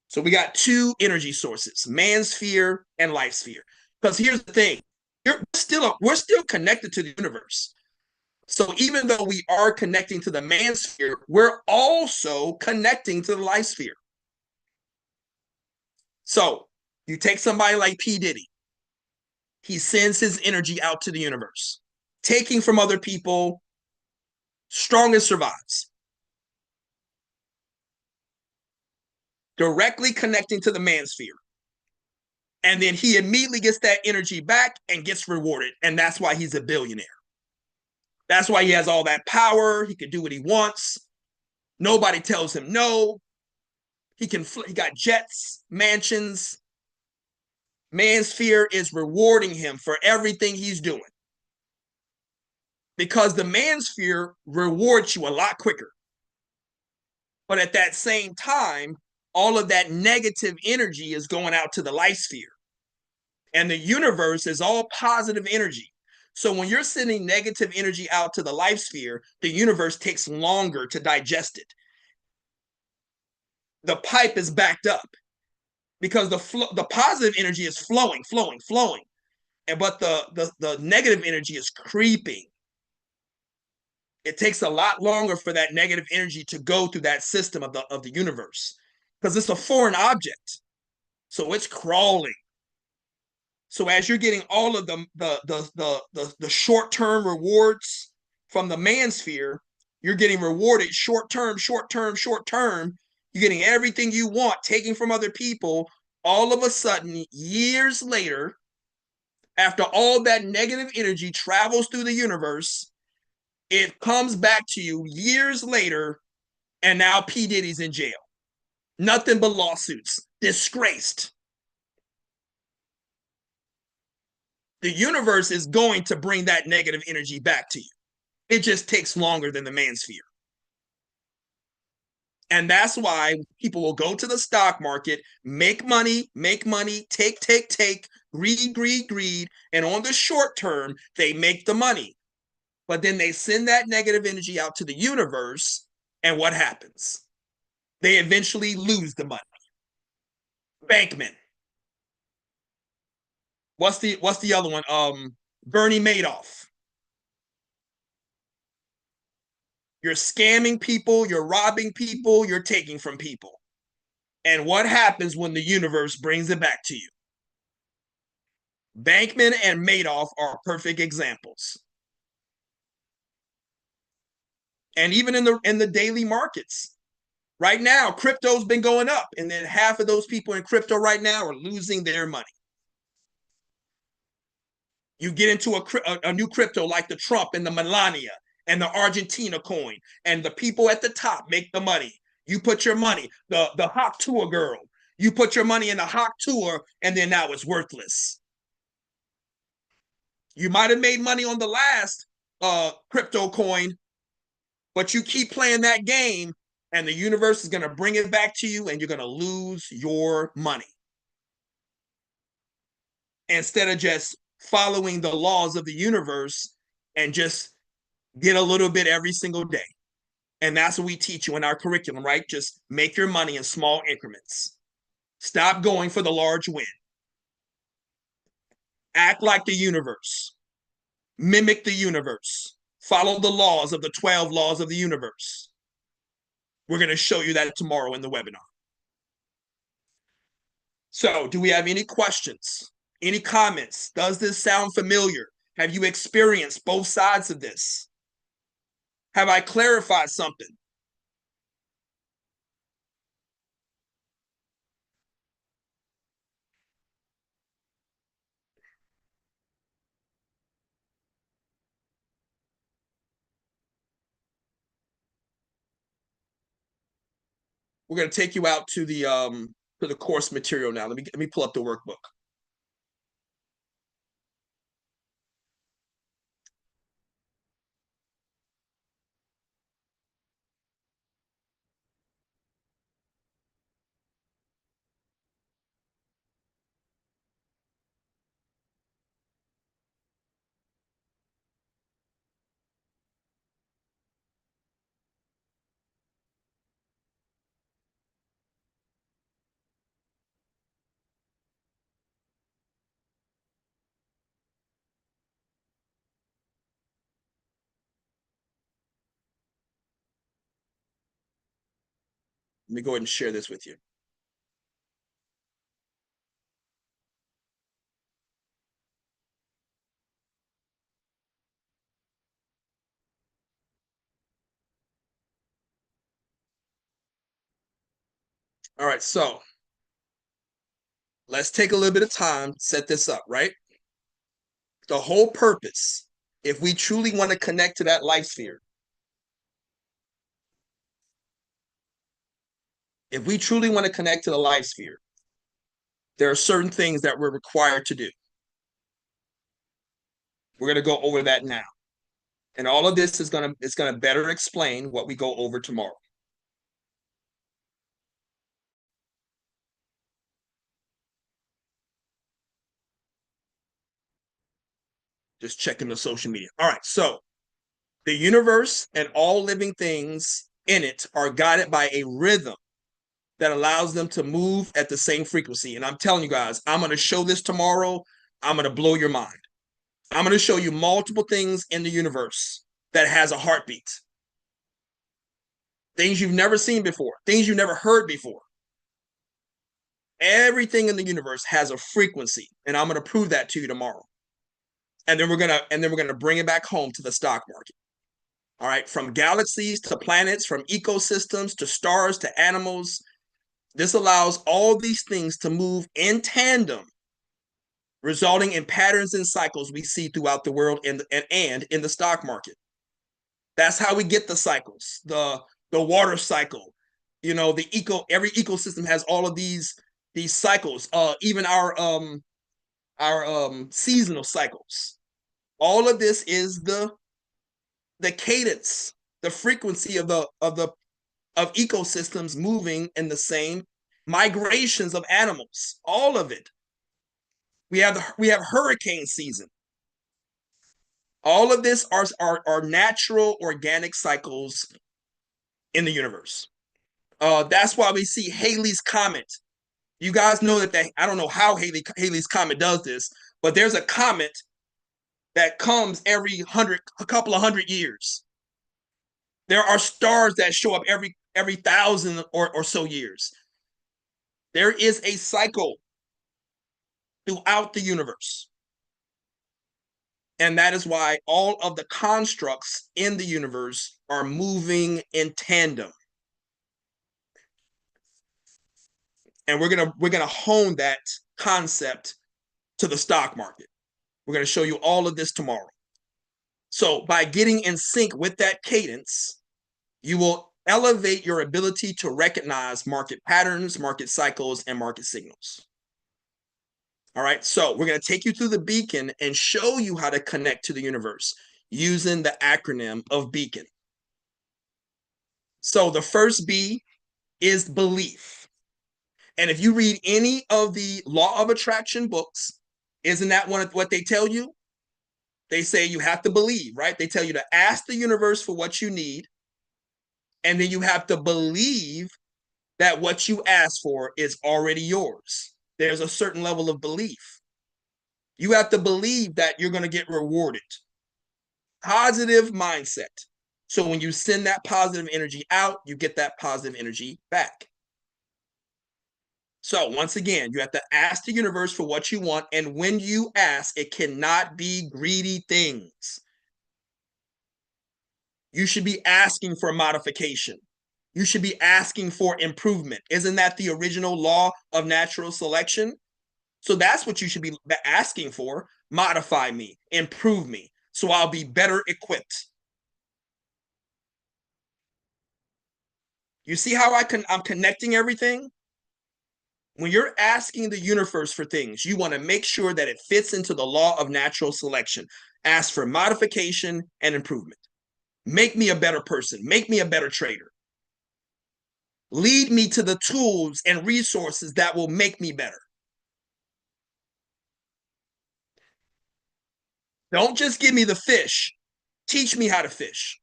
So we got two energy sources, man sphere and life sphere. Because here's the thing, we're still connected to the universe. So even though we are connecting to the man sphere, we're also connecting to the life sphere. So you take somebody like P. Diddy, he sends his energy out to the universe, taking from other people, strongest survives. Directly connecting to the manosphere. And then he immediately gets that energy back and gets rewarded. And that's why he's a billionaire. That's why he has all that power. He can do what he wants. Nobody tells him no. He got jets, mansions. Manosphere is rewarding him for everything he's doing. Because the manosphere rewards you a lot quicker. But at that same time, all of that negative energy is going out to the life sphere. And the universe is all positive energy. So when you're sending negative energy out to the life sphere, the universe takes longer to digest it. The pipe is backed up because the positive energy is flowing, but the negative energy is creeping. It takes a lot longer for that negative energy to go through that system of the universe because it's a foreign object, so it's crawling. So as you're getting all of the short-term rewards from the manosphere, you're getting rewarded short-term. You're getting everything you want, taking from other people. All of a sudden, years later, after all that negative energy travels through the universe, it comes back to you years later, and now P. Diddy's in jail. Nothing but lawsuits, disgraced. The universe is going to bring that negative energy back to you. It just takes longer than the manosphere. And that's why people will go to the stock market, make money, take, greed. And on the short term, they make the money. But then they send that negative energy out to the universe. And what happens? They eventually lose the money. Bankman. What's the other one? Bernie Madoff. You're scamming people, you're robbing people, you're taking from people. And what happens when the universe brings it back to you? Bankman and Madoff are perfect examples. And even in the daily markets, right now, crypto's been going up, and then half of those people in crypto right now are losing their money. You get into a new crypto like the Trump and the Melania and the Argentina coin, and the people at the top make the money. You put your money, the Hawk Tour girl, you put your money in the Hawk Tour, and then now it's worthless. You might have made money on the last crypto coin, but you keep playing that game, and the universe is going to bring it back to you, and you're going to lose your money. Instead of just following the laws of the universe and just get a little bit every single day. And that's what we teach you in our curriculum, right? Just make your money in small increments. Stop going for the large win. Act like the universe. Mimic the universe. Follow the laws of the 12 laws of the universe. We're going to show you that tomorrow in the webinar. So, do we have any questions? Any comments? Does this sound familiar? Have you experienced both sides of this? Have I clarified something? We're going to take you out to the course material now. Let me pull up the workbook. Let me go ahead and share this with you. All right, so let's take a little bit of time to set this up, right? The whole purpose, if we truly want to connect to that life sphere, if we truly want to connect to the life sphere, there are certain things that we're required to do. We're going to go over that now. And all of this is going to better explain what we go over tomorrow. Just checking the social media. All right, so the universe and all living things in it are guided by a rhythm that allows them to move at the same frequency. And I'm telling you guys, I'm going to show this tomorrow. I'm going to blow your mind. I'm going to show you multiple things in the universe that has a heartbeat. Things you've never seen before, things you've never heard before. Everything in the universe has a frequency, and I'm going to prove that to you tomorrow. And then we're going to bring it back home to the stock market. All right, from galaxies to planets, from ecosystems to stars to animals. This allows all these things to move in tandem, resulting in patterns and cycles we see throughout the world and in the stock market. That's how we get the cycles, the water cycle. You know, every ecosystem has all of these cycles. Even our seasonal cycles. All of this is the cadence, the frequency of ecosystems moving in the same migrations of animals. All of it. We have hurricane season. All of this are natural organic cycles in the universe. That's why we see Halley's Comet. You guys know that I don't know how Halley's Comet does this, but there's a comet that comes every couple of hundred years. There are stars that show up every 1,000 or so years. There is a cycle throughout the universe. And that is why all of the constructs in the universe are moving in tandem. And we're gonna hone that concept to the stock market. We're gonna show you all of this tomorrow. So by getting in sync with that cadence, you will elevate your ability to recognize market patterns, market cycles, and market signals. All right, so we're going to take you through the beacon and show you how to connect to the universe using the acronym of beacon. So the first B is belief. And if you read any of the law of attraction books, isn't that what they tell you? They say you have to believe, right? They tell you to ask the universe for what you need. And then you have to believe that what you ask for is already yours. There's a certain level of belief. You have to believe that you're going to get rewarded. Positive mindset. So when you send that positive energy out, you get that positive energy back. So once again, you have to ask the universe for what you want. And when you ask, it cannot be greedy things. You should be asking for modification. You should be asking for improvement. Isn't that the original law of natural selection? So that's what you should be asking for. Modify me, improve me, so I'll be better equipped. You see how I'm connecting everything? When you're asking the universe for things, you want to make sure that it fits into the law of natural selection. Ask for modification and improvement. Make me a better person. Make me a better trader. Lead me to the tools and resources that will make me better. Don't just give me the fish. Teach me how to fish.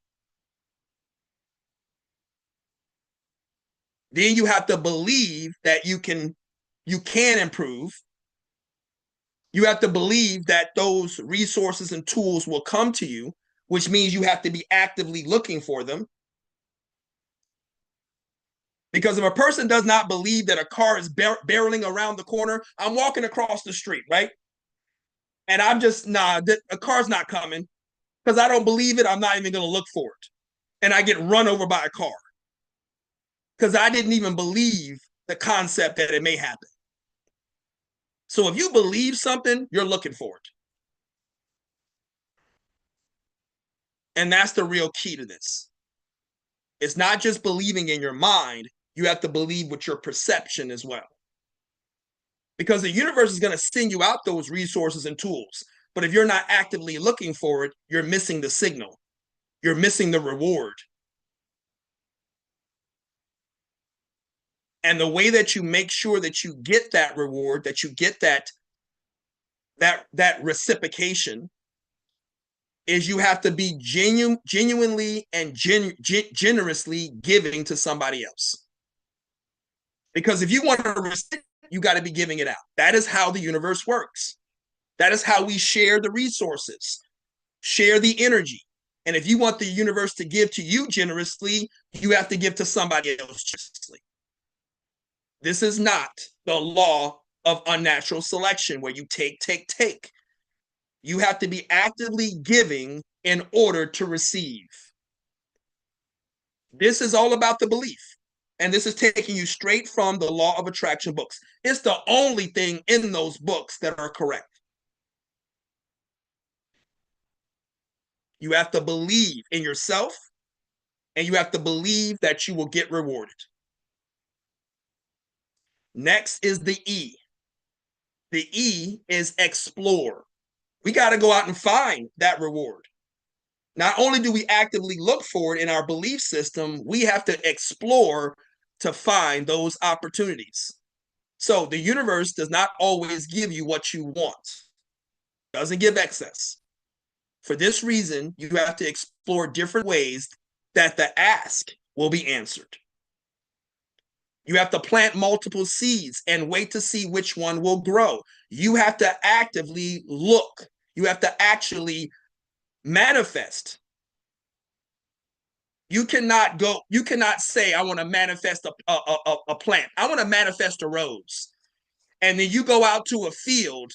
Then you have to believe that you can improve. You have to believe that those resources and tools will come to you, which means you have to be actively looking for them. Because if a person does not believe that a car is barreling around the corner, I'm walking across the street, right? And I'm just, a car's not coming. Because I don't believe it, I'm not even going to look for it. And I get run over by a car. Because I didn't even believe the concept that it may happen. So if you believe something, you're looking for it. And that's the real key to this. It's not just believing in your mind, you have to believe with your perception as well. Because the universe is going to send you out those resources and tools. But if you're not actively looking for it, you're missing the signal. You're missing the reward. And the way that you make sure that you get that reward, that you get that reciprocation, is you have to be genuinely and generously giving to somebody else. Because if you want to receive, you got to be giving it out. That is how the universe works. That is how we share the resources, share the energy. And if you want the universe to give to you generously, you have to give to somebody else generously. This is not the law of unnatural selection where you take. You have to be actively giving in order to receive. This is all about the belief. And this is taking you straight from the law of attraction books. It's the only thing in those books that are correct. You have to believe in yourself, and you have to believe that you will get rewarded. Next is the E. The E is explore. We got to go out and find that reward. Not only do we actively look for it in our belief system, we have to explore to find those opportunities. So the universe does not always give you what you want. It doesn't give excess. For this reason, you have to explore different ways that the ask will be answered. You have to plant multiple seeds and wait to see which one will grow. You have to actively look. You have to actually manifest. You cannot say, I want to manifest a plant. I want to manifest a rose. And then you go out to a field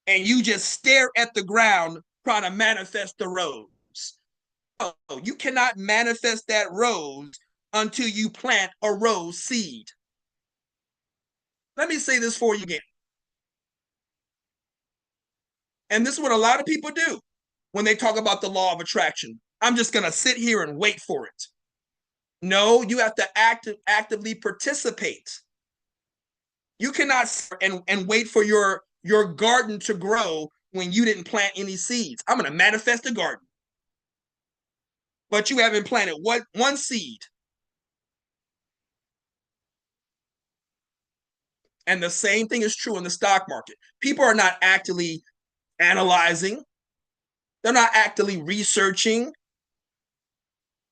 and you just stare at the ground trying to manifest the rose. Oh, you cannot manifest that rose until you plant a rose seed. Let me say this for you again. And this is what a lot of people do when they talk about the law of attraction. I'm just going to sit here and wait for it. No, you have to actively participate. You cannot and wait for your garden to grow when you didn't plant any seeds. I'm going to manifest a garden. But you haven't planted one seed. And the same thing is true in the stock market. People are not actively analyzing. They're not actively researching,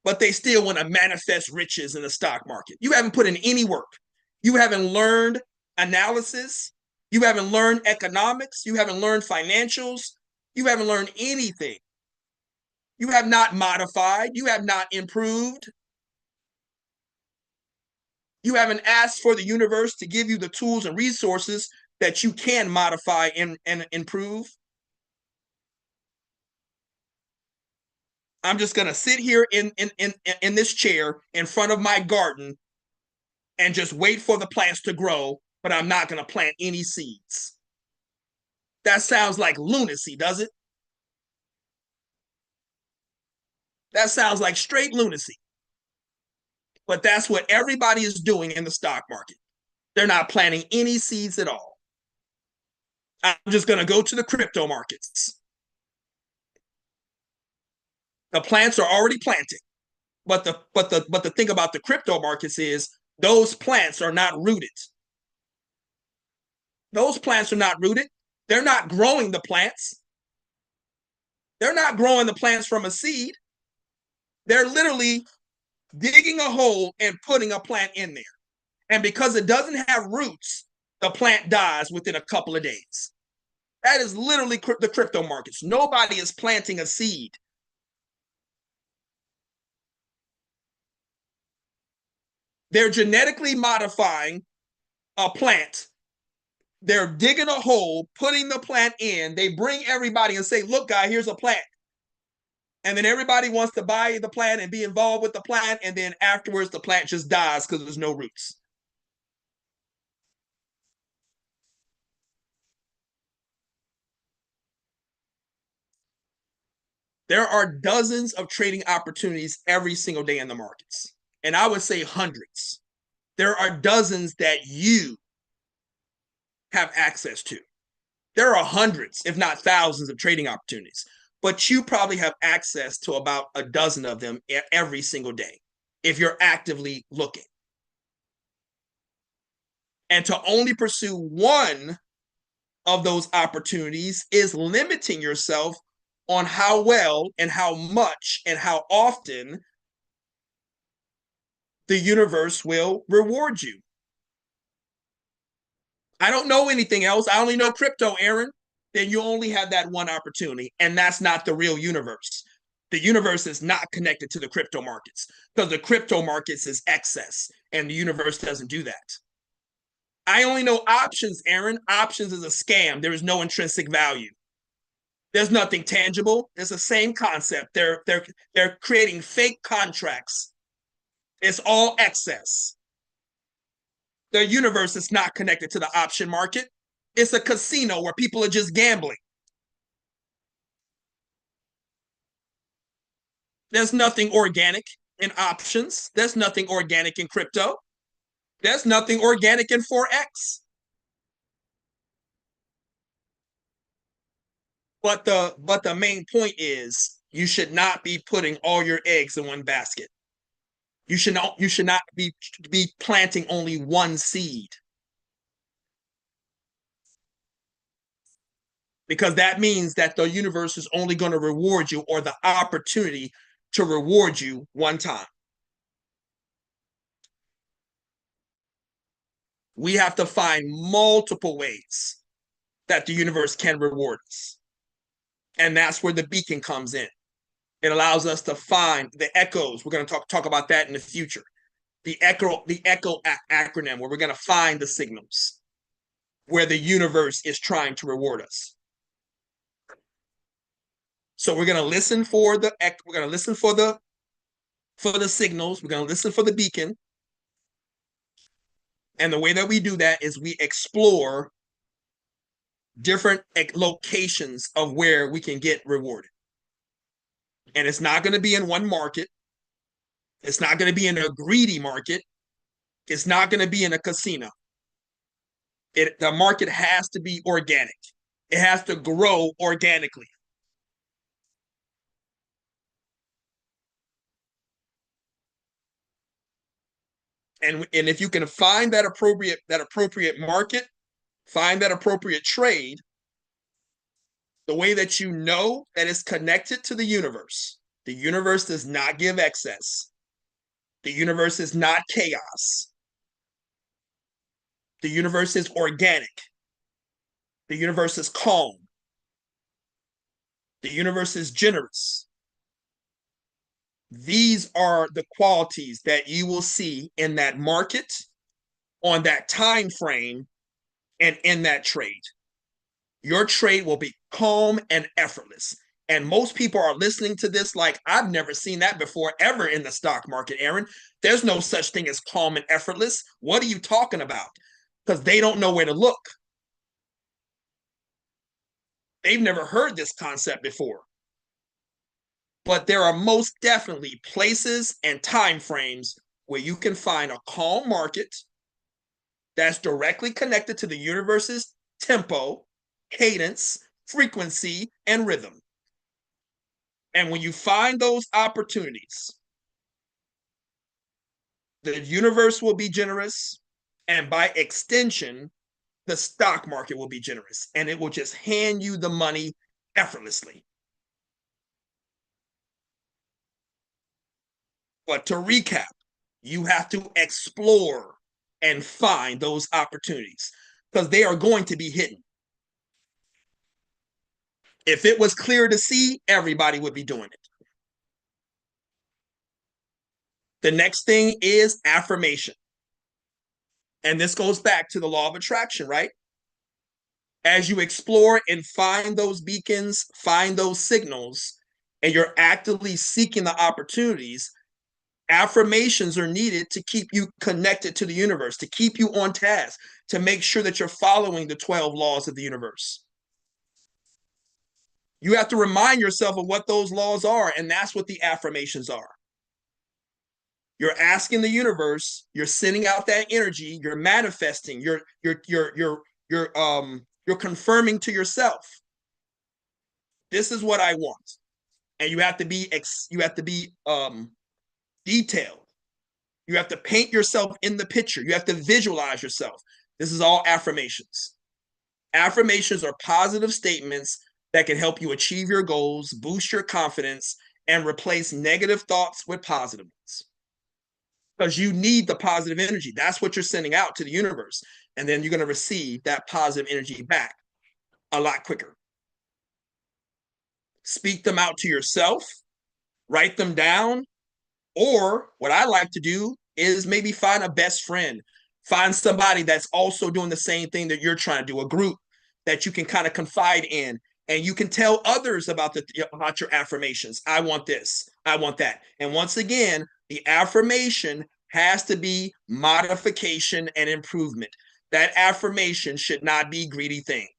but they still want to manifest riches in the stock market. You haven't put in any work. You haven't learned analysis. You haven't learned economics. You haven't learned financials. You haven't learned anything. You have not modified. You have not improved. You haven't asked for the universe to give you the tools and resources that you can modify and improve. I'm just going to sit here in this chair in front of my garden and just wait for the plants to grow, but I'm not going to plant any seeds. That sounds like lunacy, does it? That sounds like straight lunacy. But that's what everybody is doing in the stock market. They're not planting any seeds at all. I'm just going to go to the crypto markets. The plants are already planted. But the thing about the crypto markets is those plants are not rooted. Those plants are not rooted. They're not growing the plants. They're not growing the plants from a seed. They're literally digging a hole and putting a plant in there. And because it doesn't have roots, the plant dies within a couple of days. That is literally the crypto markets. Nobody is planting a seed. They're genetically modifying a plant. They're digging a hole, putting the plant in. They bring everybody and say, look, guy, here's a plant. And then everybody wants to buy the plant and be involved with the plant. And then afterwards, the plant just dies because there's no roots. There are dozens of trading opportunities every single day in the markets. And I would say hundreds. There are dozens that you have access to. There are hundreds, if not thousands, of trading opportunities, but you probably have access to about a dozen of them every single day if you're actively looking. And to only pursue one of those opportunities is limiting yourself on how well and how much and how often the universe will reward you. I don't know anything else. I only know crypto, Aaron. Then you only have that one opportunity, and that's not the real universe. The universe is not connected to the crypto markets because the crypto markets is excess, and the universe doesn't do that. I only know options, Aaron. Options is a scam. There is no intrinsic value. There's nothing tangible. It's the same concept. They're creating fake contracts. It's all excess. The universe is not connected to the option market. It's a casino where people are just gambling. There's nothing organic in options. There's nothing organic in crypto. There's nothing organic in Forex. But the main point is you should not be putting all your eggs in one basket. You should not be planting only one seed. Because that means that the universe is only going to reward you or the opportunity to reward you one time. We have to find multiple ways that the universe can reward us. And that's where the beacon comes in. It allows us to find the echoes. We're going to talk about that in the future. The echo acronym, where we're going to find the signals where the universe is trying to reward us. So we're going to listen for the signals. We're going to listen for the beacon. And the way that we do that is we explore different locations of where we can get rewarded. And it's not going to be in one market. It's not going to be in a greedy market. It's not going to be in a casino. The market has to be organic. It has to grow organically. And if you can find that appropriate market, find that appropriate trade, the way that you know that it's connected to the universe does not give excess. The universe is not chaos. The universe is organic. The universe is calm. The universe is generous. These are the qualities that you will see in that market, on that time frame, and in that trade. Your trade will be calm and effortless. And most people are listening to this like, I've never seen that before ever in the stock market, Aaron. There's no such thing as calm and effortless. What are you talking about? Because they don't know where to look. They've never heard this concept before. But there are most definitely places and time frames where you can find a calm market that's directly connected to the universe's tempo, cadence, frequency, and rhythm. And when you find those opportunities, the universe will be generous, and by extension, the stock market will be generous, and it will just hand you the money effortlessly. But to recap, you have to explore and find those opportunities because they are going to be hidden. If it was clear to see, everybody would be doing it. The next thing is affirmation. And this goes back to the law of attraction, right? As you explore and find those beacons, find those signals, and you're actively seeking the opportunities, affirmations are needed to keep you connected to the universe, to keep you on task, to make sure that you're following the 12 laws of the universe. You have to remind yourself of what those laws are, and that's what the affirmations are. You're asking the universe, you're sending out that energy, you're manifesting, you're confirming to yourself, this is what I want. And you have to be detailed. You have to paint yourself in the picture. You have to visualize yourself. This is all affirmations. Affirmations are positive statements that can help you achieve your goals, boost your confidence, and replace negative thoughts with positive ones. Because you need the positive energy. That's what you're sending out to the universe. And then you're going to receive that positive energy back a lot quicker. Speak them out to yourself, write them down, or what I like to do is maybe find a best friend, find somebody that's also doing the same thing that you're trying to do, a group that you can kind of confide in, and you can tell others about your affirmations. I want this, I want that. And once again, the affirmation has to be modification and improvement. That affirmation should not be greedy things.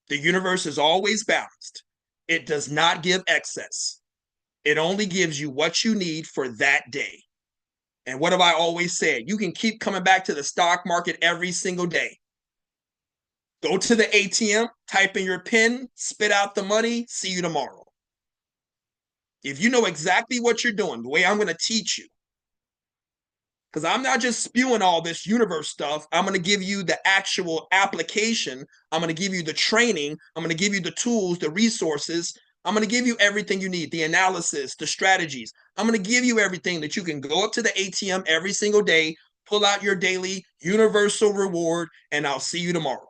The universe is always balanced. It does not give excess. It only gives you what you need for that day. And what have I always said? You can keep coming back to the stock market every single day. Go to the ATM, type in your PIN, spit out the money, see you tomorrow. If you know exactly what you're doing, the way I'm going to teach you, because I'm not just spewing all this universe stuff, I'm going to give you the actual application. I'm going to give you the training. I'm going to give you the tools, the resources. I'm going to give you everything you need, the analysis, the strategies. I'm going to give you everything that you can go up to the ATM every single day, pull out your daily universal reward, and I'll see you tomorrow.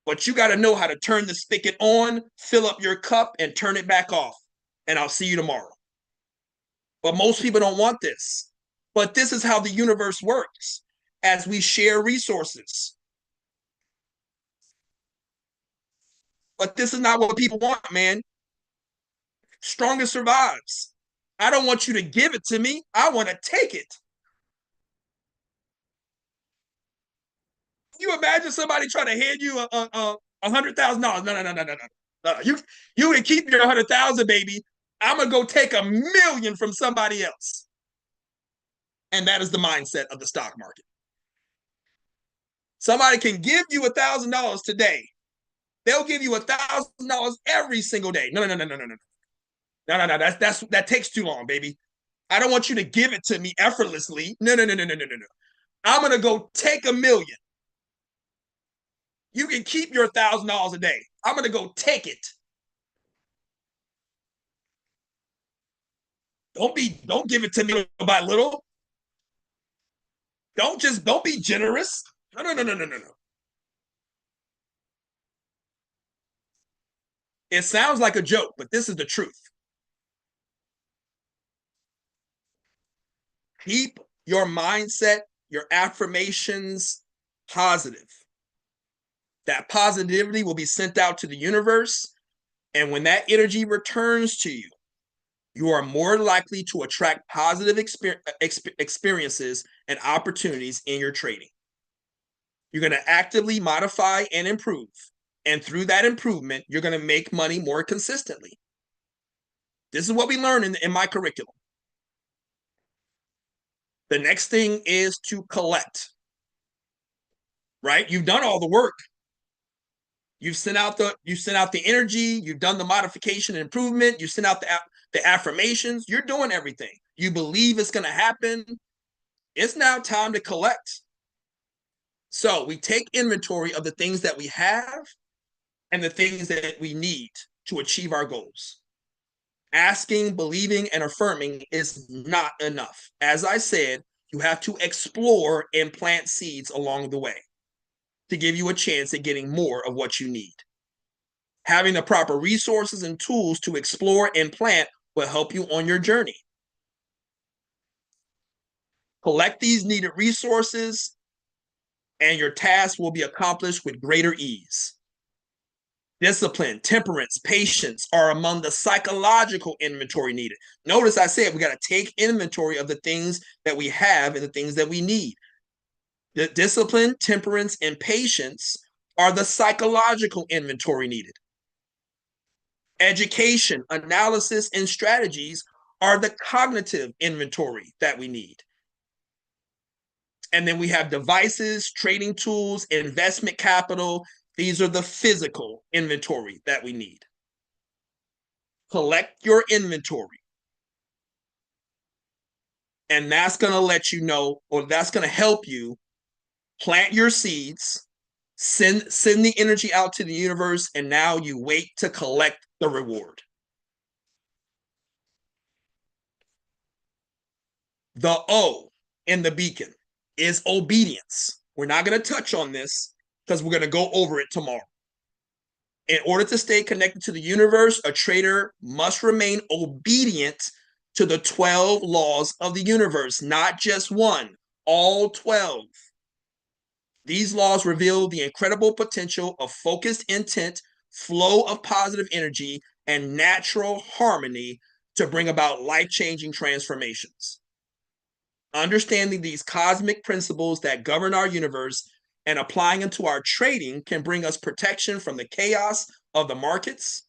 But you got to know how to turn the spigot on, fill up your cup, and turn it back off. And I'll see you tomorrow. But most people don't want this. But this is how the universe works as we share resources. But this is not what people want, man. Strongest survives. I don't want you to give it to me. I want to take it. Can you imagine somebody trying to hand you $100,000? No. You can keep your 100,000, baby. I'm gonna go take 1,000,000 from somebody else. And that is the mindset of the stock market. Somebody can give you $1,000 today. They'll give you $1,000 every single day. No. That takes too long, baby. I don't want you to give it to me effortlessly. No. I'm gonna go take 1,000,000. You can keep your $1,000 a day. I'm gonna go take it. Don't give it to me little by little. Don't be generous. No. It sounds like a joke, but this is the truth. Keep your mindset, your affirmations positive. That positivity will be sent out to the universe. And when that energy returns to you, you are more likely to attract positive experiences and opportunities in your trading. You're going to actively modify and improve. And through that improvement, you're going to make money more consistently. This is what we learn in my curriculum. The next thing is to collect. Right? You've done all the work. You've sent out the energy. You've done the modification and improvement. You sent out the affirmations. You're doing everything. You believe it's going to happen. It's now time to collect. So we take inventory of the things that we have and the things that we need to achieve our goals. Asking, believing, and affirming is not enough. As I said, you have to explore and plant seeds along the way to give you a chance at getting more of what you need. Having the proper resources and tools to explore and plant will help you on your journey. Collect these needed resources, and your task will be accomplished with greater ease. Discipline, temperance, patience are among the psychological inventory needed. Notice I said we got to take inventory of the things that we have and the things that we need. The discipline, temperance, and patience are the psychological inventory needed. Education, analysis, and strategies are the cognitive inventory that we need. And then we have devices, trading tools, investment capital. These are the physical inventory that we need. Collect your inventory. And that's going to let you know, or that's going to help you plant your seeds, send the energy out to the universe, and now you wait to collect the reward. The O in the beacon is obedience. We're not going to touch on this because we're going to go over it tomorrow. In order to stay connected to the universe, a trader must remain obedient to the 12 laws of the universe, not just one, all 12. These laws reveal the incredible potential of focused intent, flow of positive energy, and natural harmony to bring about life-changing transformations. Understanding these cosmic principles that govern our universe and applying them to our trading can bring us protection from the chaos of the markets,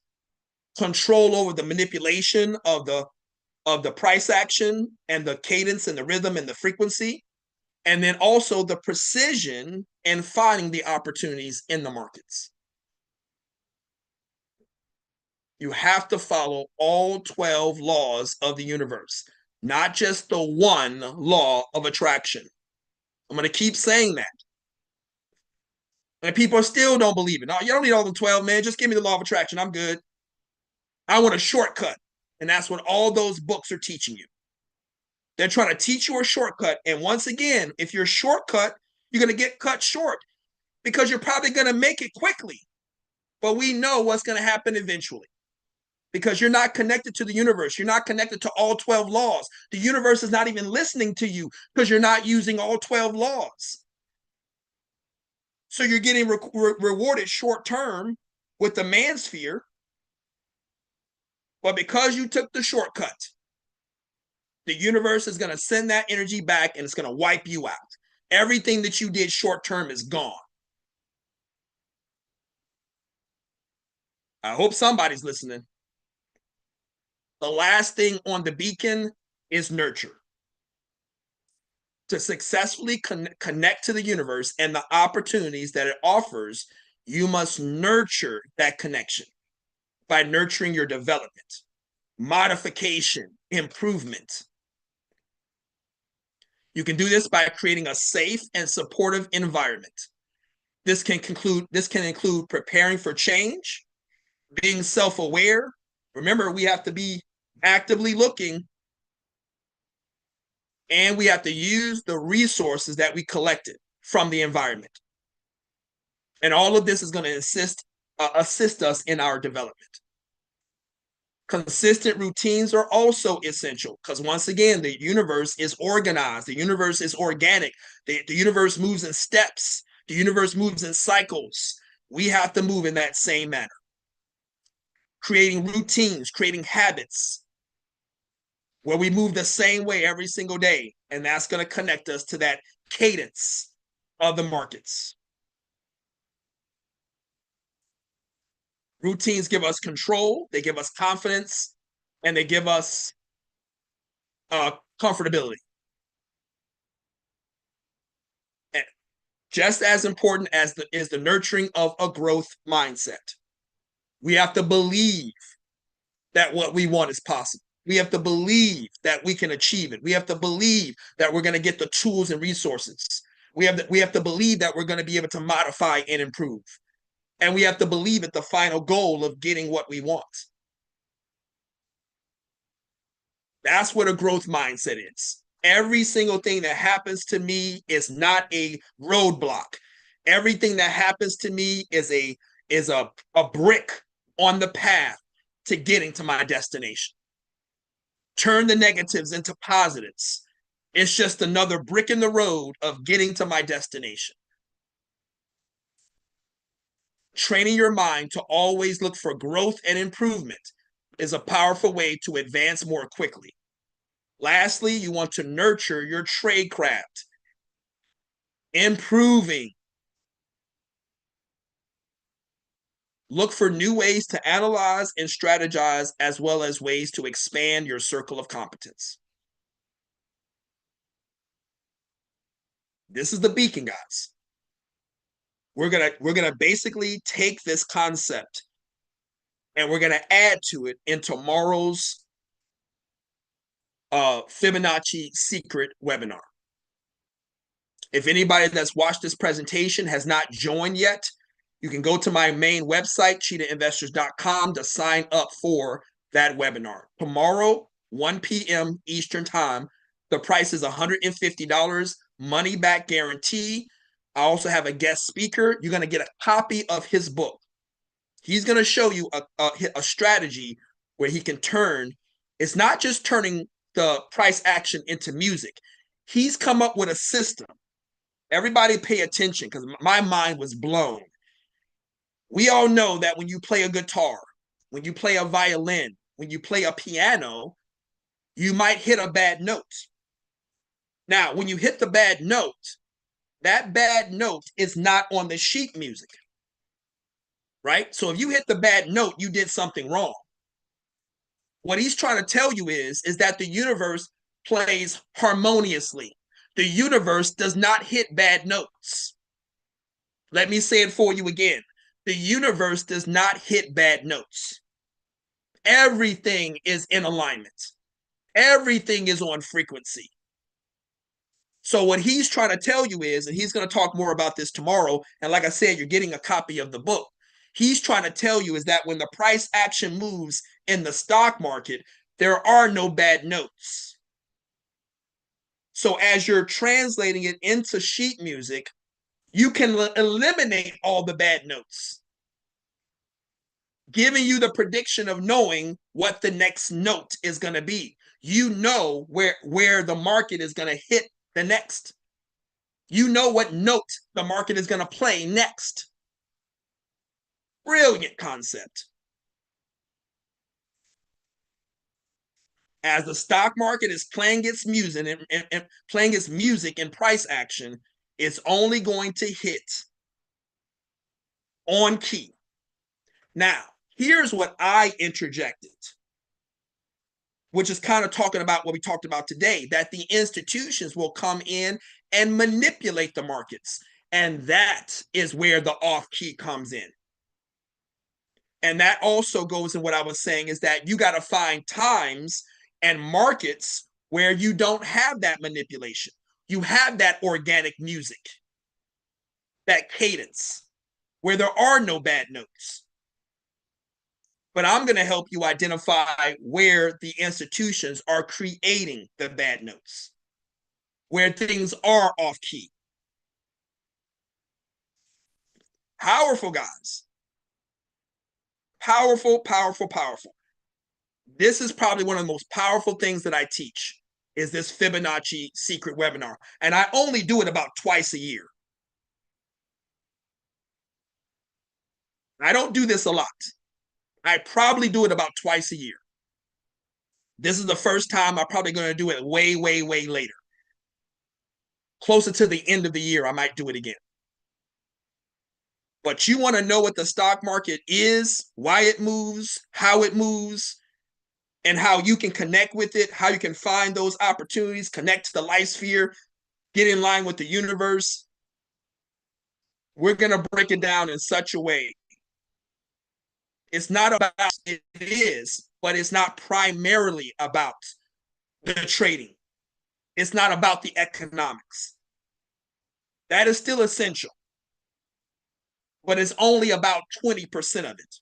control over the manipulation of the price action and the cadence and the rhythm and the frequency, and then also the precision in finding the opportunities in the markets. You have to follow all 12 laws of the universe, not just the one law of attraction. I'm going to keep saying that. And people still don't believe it. No, you don't need all the 12, man. Just give me the law of attraction. I'm good. I want a shortcut. And that's what all those books are teaching you. They're trying to teach you a shortcut. And once again, if you're shortcut, you're going to get cut short because you're probably going to make it quickly. But we know what's going to happen eventually because you're not connected to the universe. You're not connected to all 12 laws. The universe is not even listening to you because you're not using all 12 laws. So you're getting rewarded short term with the manosphere. But because you took the shortcut, the universe is going to send that energy back and it's going to wipe you out. Everything that you did short term is gone. I hope somebody's listening. The last thing on the beacon is nurture. To successfully connect to the universe and the opportunities that it offers, you must nurture that connection by nurturing your development, modification, improvement. You can do this by creating a safe and supportive environment. This can include preparing for change, being self-aware. Remember, we have to be actively looking, and we have to use the resources that we collected from the environment. And all of this is going to assist us in our development. Consistent routines are also essential because once again, the universe is organized. The universe is organic. The universe moves in steps. The universe moves in cycles. We have to move in that same manner. Creating routines, creating habits where we move the same way every single day. And that's going to connect us to that cadence of the markets. Routines give us control, they give us confidence, and they give us comfortability. And just as important as is the nurturing of a growth mindset. We have to believe that what we want is possible. We have to believe that we can achieve it. We have to believe that we're going to get the tools and resources. We have to believe that we're going to be able to modify and improve. And we have to believe at the final goal of getting what we want. That's what a growth mindset is. Every single thing that happens to me is not a roadblock. Everything that happens to me is a brick on the path to getting to my destination. Turn the negatives into positives. It's just another brick in the road of getting to my destination. Training your mind to always look for growth and improvement is a powerful way to advance more quickly. Lastly, you want to nurture your trade craft, improving. Look for new ways to analyze and strategize, as well as ways to expand your circle of competence. This is the beacon, guys. We're gonna basically take this concept and we're gonna add to it in tomorrow's Fibonacci secret webinar. If anybody that's watched this presentation has not joined yet, you can go to my main website, cheetahInvestors.com, to sign up for that webinar. Tomorrow, 1 p.m. Eastern Time. The price is $150, money back guarantee. I also have a guest speaker. You're going to get a copy of his book. He's going to show you a strategy where he can turn. It's not just turning the price action into music. He's come up with a system. Everybody pay attention, because my mind was blown. We all know that when you play a guitar, when you play a violin, when you play a piano, you might hit a bad note. Now, when you hit the bad note, that bad note is not on the sheet music, right? So if you hit the bad note, you did something wrong. What he's trying to tell you is that the universe plays harmoniously. The universe does not hit bad notes. Let me say it for you again. The universe does not hit bad notes. Everything is in alignment. Everything is on frequency. So what he's trying to tell you is, and he's going to talk more about this tomorrow, and like I said, you're getting a copy of the book. He's trying to tell you is that when the price action moves in the stock market, there are no bad notes. So as you're translating it into sheet music, you can eliminate all the bad notes, giving you the prediction of knowing what the next note is going to be. You know where the market is going to hit the next. You know what note the market is going to play next. Brilliant concept. As the stock market is playing its music and playing its music in price action, it's only going to hit on key. Now, here's what I interjected, which is kind of talking about what we talked about today, that the institutions will come in and manipulate the markets. And that is where the off key comes in. And that also goes in what I was saying, is that you got to find times and markets where you don't have that manipulation. You have that organic music, that cadence, where there are no bad notes. But I'm going to help you identify where the institutions are creating the bad notes, where things are off key. Powerful, guys. Powerful, powerful, powerful. This is probably one of the most powerful things that I teach, is this Fibonacci secret webinar. And I only do it about twice a year. I don't do this a lot. I probably do it about twice a year. This is the first time. I'm probably going to do it way, way, way later. Closer to the end of the year, I might do it again. But you want to know what the stock market is, why it moves, and how you can connect with it, how you can find those opportunities, connect to the life sphere, get in line with the universe. We're going to break it down in such a way. It's not about, it is, but it's not primarily about the trading. It's not about the economics. That is still essential, but it's only about 20% of it.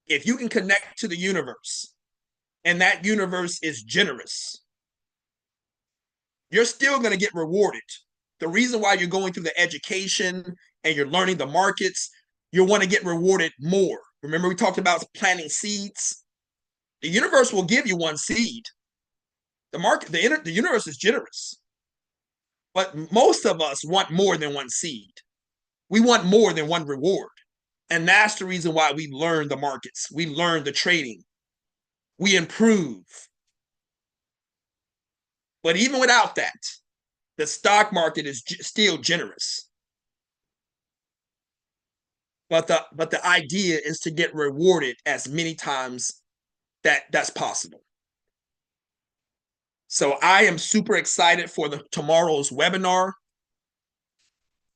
If you can connect to the universe, and that universe is generous, you're still going to get rewarded. The reason why you're going through the education and you're learning the markets, you want to get rewarded more. Remember, we talked about planting seeds. The universe will give you one seed. The market, the universe is generous, but most of us want more than one seed. We want more than one reward. And that's the reason why we learn the markets. We learn the trading. We improve. But even without that, the stock market is still generous. But the idea is to get rewarded as many times that's possible. So I am super excited for tomorrow's webinar.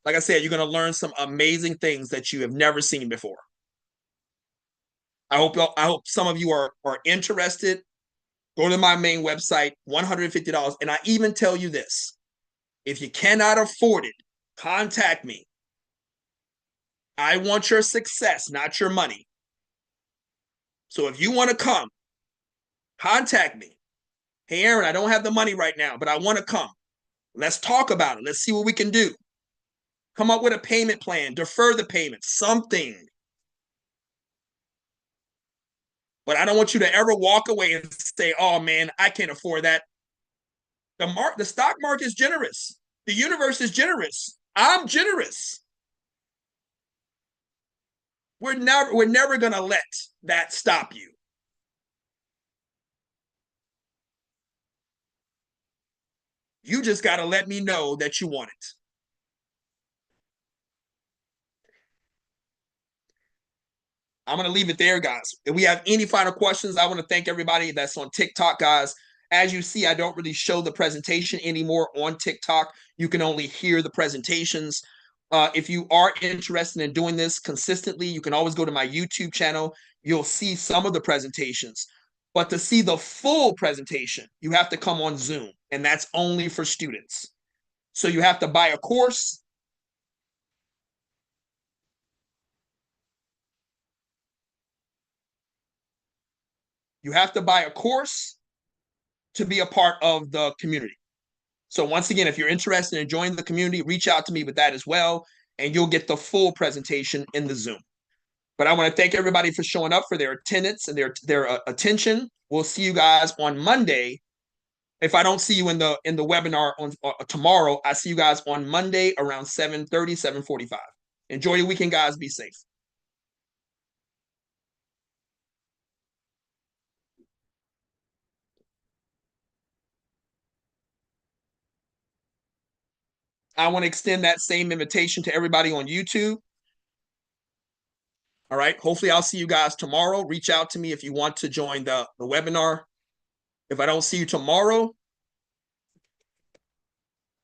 Like I said, you're going to learn some amazing things that you have never seen before. I hope some of you are interested. Go to my main website, $150. And I even tell you this, if you cannot afford it, contact me. I want your success, not your money. So if you want to come, contact me. Hey, Aaron, I don't have the money right now, but I want to come. Let's talk about it. Let's see what we can do. Come up with a payment plan, defer the payment, something. But I don't want you to ever walk away and say, oh man, I can't afford that. The stock market is generous. The universe is generous. I'm generous. We're never going to let that stop you. You just got to let me know that you want it. I'm going to leave it there, guys. If we have any final questions, I want to thank everybody that's on TikTok, guys. As you see, I don't really show the presentation anymore on TikTok. You can only hear the presentations. If you are interested in doing this consistently, you can always go to my YouTube channel. You'll see some of the presentations. But to see the full presentation, you have to come on Zoom, and that's only for students. So you have to buy a course. You have to buy a course to be a part of the community. So once again, if you're interested in joining the community, reach out to me with that as well, and you'll get the full presentation in the Zoom. But I want to thank everybody for showing up, for their attendance and their attention. We'll see you guys on Monday. If I don't see you in the webinar on tomorrow, I see you guys on Monday around 7:30, 7:45. Enjoy your weekend, guys. Be safe. I want to extend that same invitation to everybody on YouTube. All right. Hopefully, I'll see you guys tomorrow. Reach out to me if you want to join the webinar. If I don't see you tomorrow,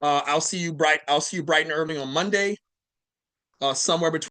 I'll see you bright and early on Monday, somewhere between